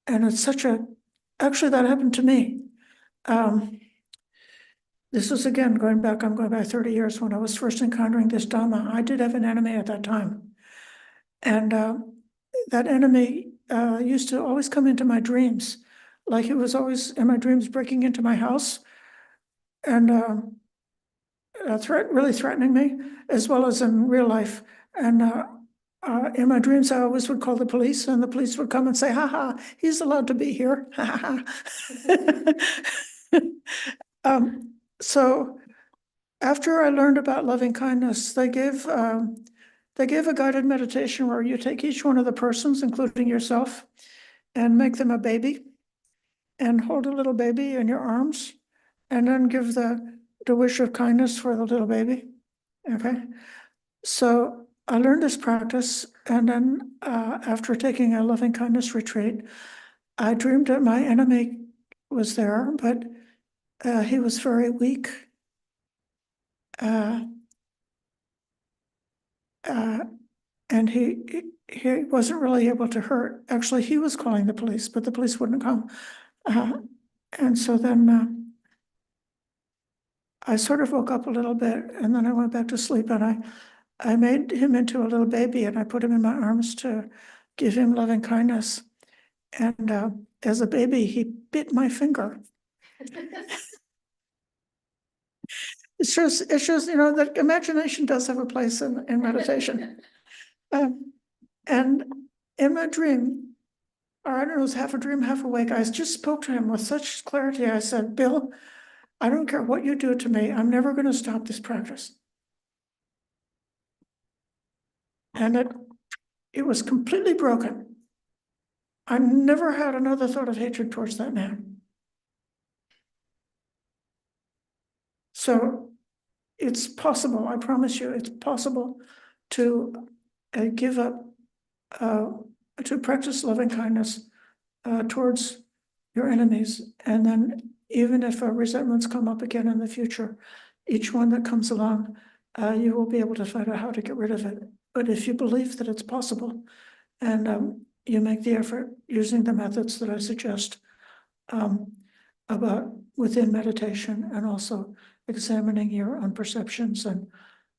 And it's actually that happened to me. This was, again, I'm going back 30 years when I was first encountering this Dhamma. I did have an enemy at that time. And that enemy used to always come into my dreams like he was always in my dreams breaking into my house and really threatening me, as well as in real life. And in my dreams, I always would call the police, and the police would come and say, "Ha ha, he's allowed to be here." Ha ha. So after I learned about loving kindness, they gave a guided meditation where you take each one of the persons, including yourself, and make them a baby, and hold a little baby in your arms, and then give the wish of kindness for the little baby. Okay, so I learned this practice, and then after taking a loving kindness retreat, I dreamed that my enemy was there, but he was very weak. Uh, uh, and he wasn't really able to hurt. Actually, he was calling the police, but the police wouldn't come. And so then I sort of woke up a little bit, and then I went back to sleep, and I made him into a little baby, and I put him in my arms to give him loving kindness. And as a baby, he bit my finger. It shows, that imagination does have a place in meditation. And in my dream, or I don't know, it was half a dream, half awake, I just spoke to him with such clarity. I said, "Bill, I don't care what you do to me, I'm never going to stop this practice." And it was completely broken. I never had another thought of hatred towards that man. So it's possible, I promise you, it's possible to give up, to practice loving kindness towards your enemies. And then even if resentments come up again in the future, each one that comes along, you will be able to find out how to get rid of it. But if you believe that it's possible, and you make the effort using the methods that I suggest, about within meditation, and also examining your own perceptions and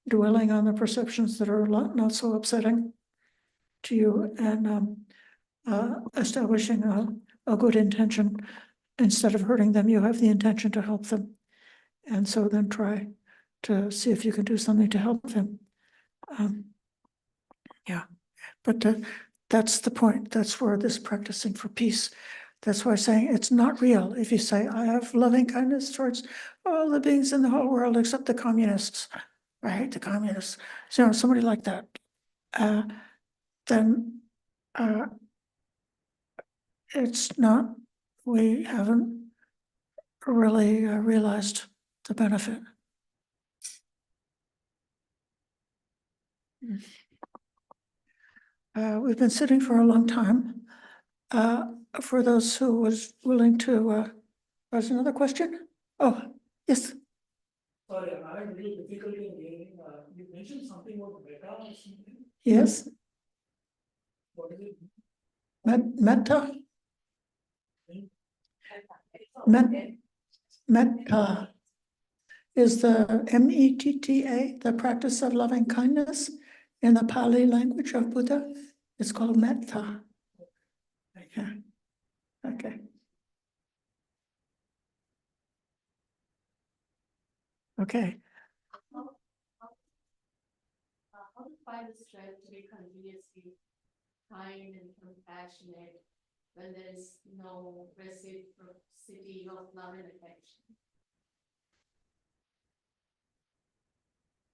dwelling on the perceptions that are not so upsetting to you, and establishing a good intention. Instead of hurting them, you have the intention to help them. And so then try to see if you can do something to help them. Yeah, but that's the point. That's where this practicing for peace. That's why I'm saying it's not real. If you say, "I have loving kindness towards all the beings in the whole world except the communists. I hate the communists." So somebody like that, then it's not, we haven't really realized the benefit. We've been sitting for a long time. For those who was willing to, there's another question? Oh, yes. Sorry, I'm having really difficulty in hearing. You mentioned something about metta or something. Yes, What is it? metta, metta is the METTA, the practice of loving kindness in the Pali language of Buddha. It's called metta. Okay. Okay. Okay. How to find the strength to be continuously kind and compassionate when there is no reciprocity of love and affection?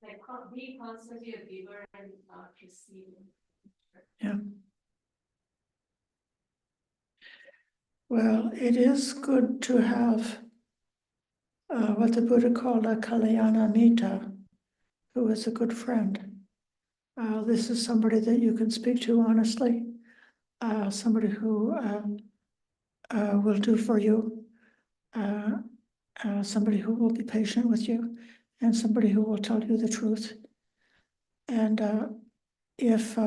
Like be constantly a giver and not receiving. Yeah. Well, it is good to have what the Buddha called a Kalyana Mita, who is a good friend. This is somebody that you can speak to honestly, somebody who will do for you, somebody who will be patient with you, and somebody who will tell you the truth. And if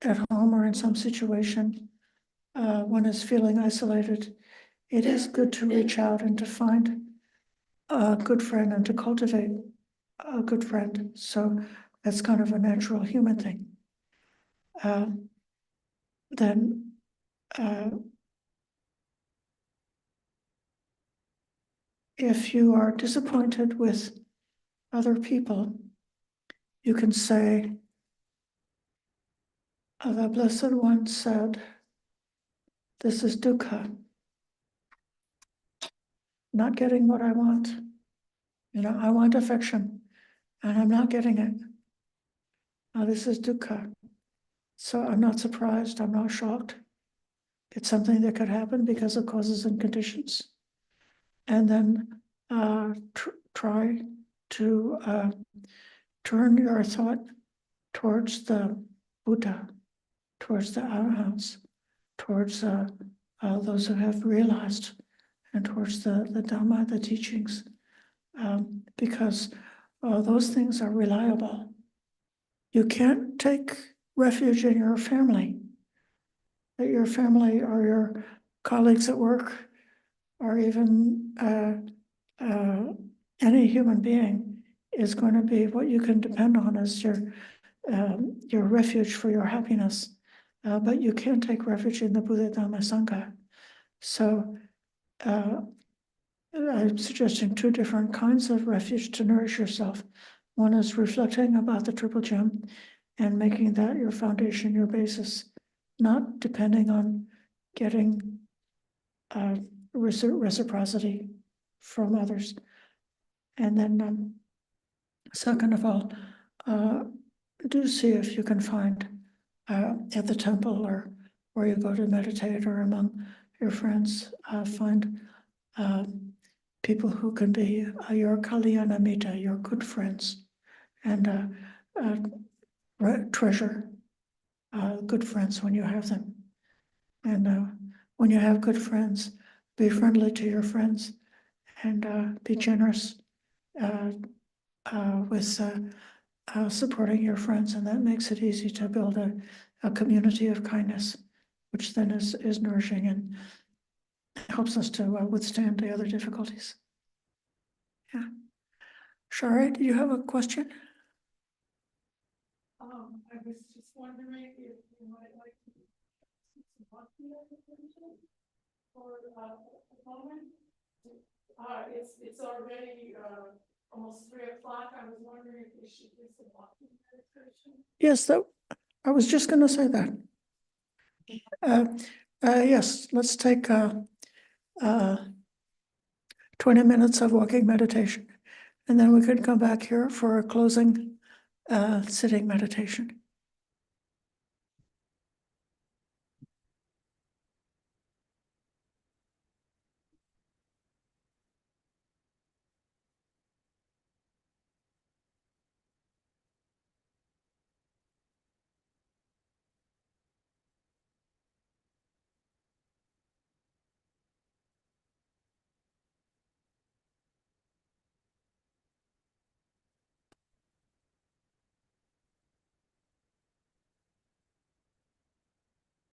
at home or in some situation, one is feeling isolated, it is good to reach out and to find a good friend and to cultivate a good friend. So that's kind of a natural human thing. Then if you are disappointed with other people, you can say, the Blessed One said, this is dukkha. Not getting what I want. I want affection and I'm not getting it. Now this is dukkha. So I'm not surprised, I'm not shocked. It's something that could happen because of causes and conditions. And then try to turn your thought towards the Buddha, towards the arahants, towards those who have realized, and towards the Dhamma, the teachings, because those things are reliable. You can't take refuge in your family, that your family or your colleagues at work, or even any human being is going to be what you can depend on as your refuge for your happiness. But you can't take refuge in the Buddha, Dhamma, Sangha. So I'm suggesting two different kinds of refuge to nourish yourself. One is reflecting about the Triple Gem and making that your foundation, your basis, not depending on getting reciprocity from others. And then second of all, do see if you can find at the temple or where you go to meditate or among your friends, find people who can be your kalyanamita, your good friends, and treasure good friends when you have them. And when you have good friends, be friendly to your friends and be generous with supporting your friends, and that makes it easy to build a community of kindness, which then is nourishing and helps us to withstand the other difficulties. Yeah. Shari, do you have a question? I was just wondering if you might like to talk to for a moment. It's already almost 3 o'clock. I was wondering if we should do some walking meditation. Yes, I was just going to say that. Yes, let's take 20 minutes of walking meditation, and then we could come back here for a closing sitting meditation.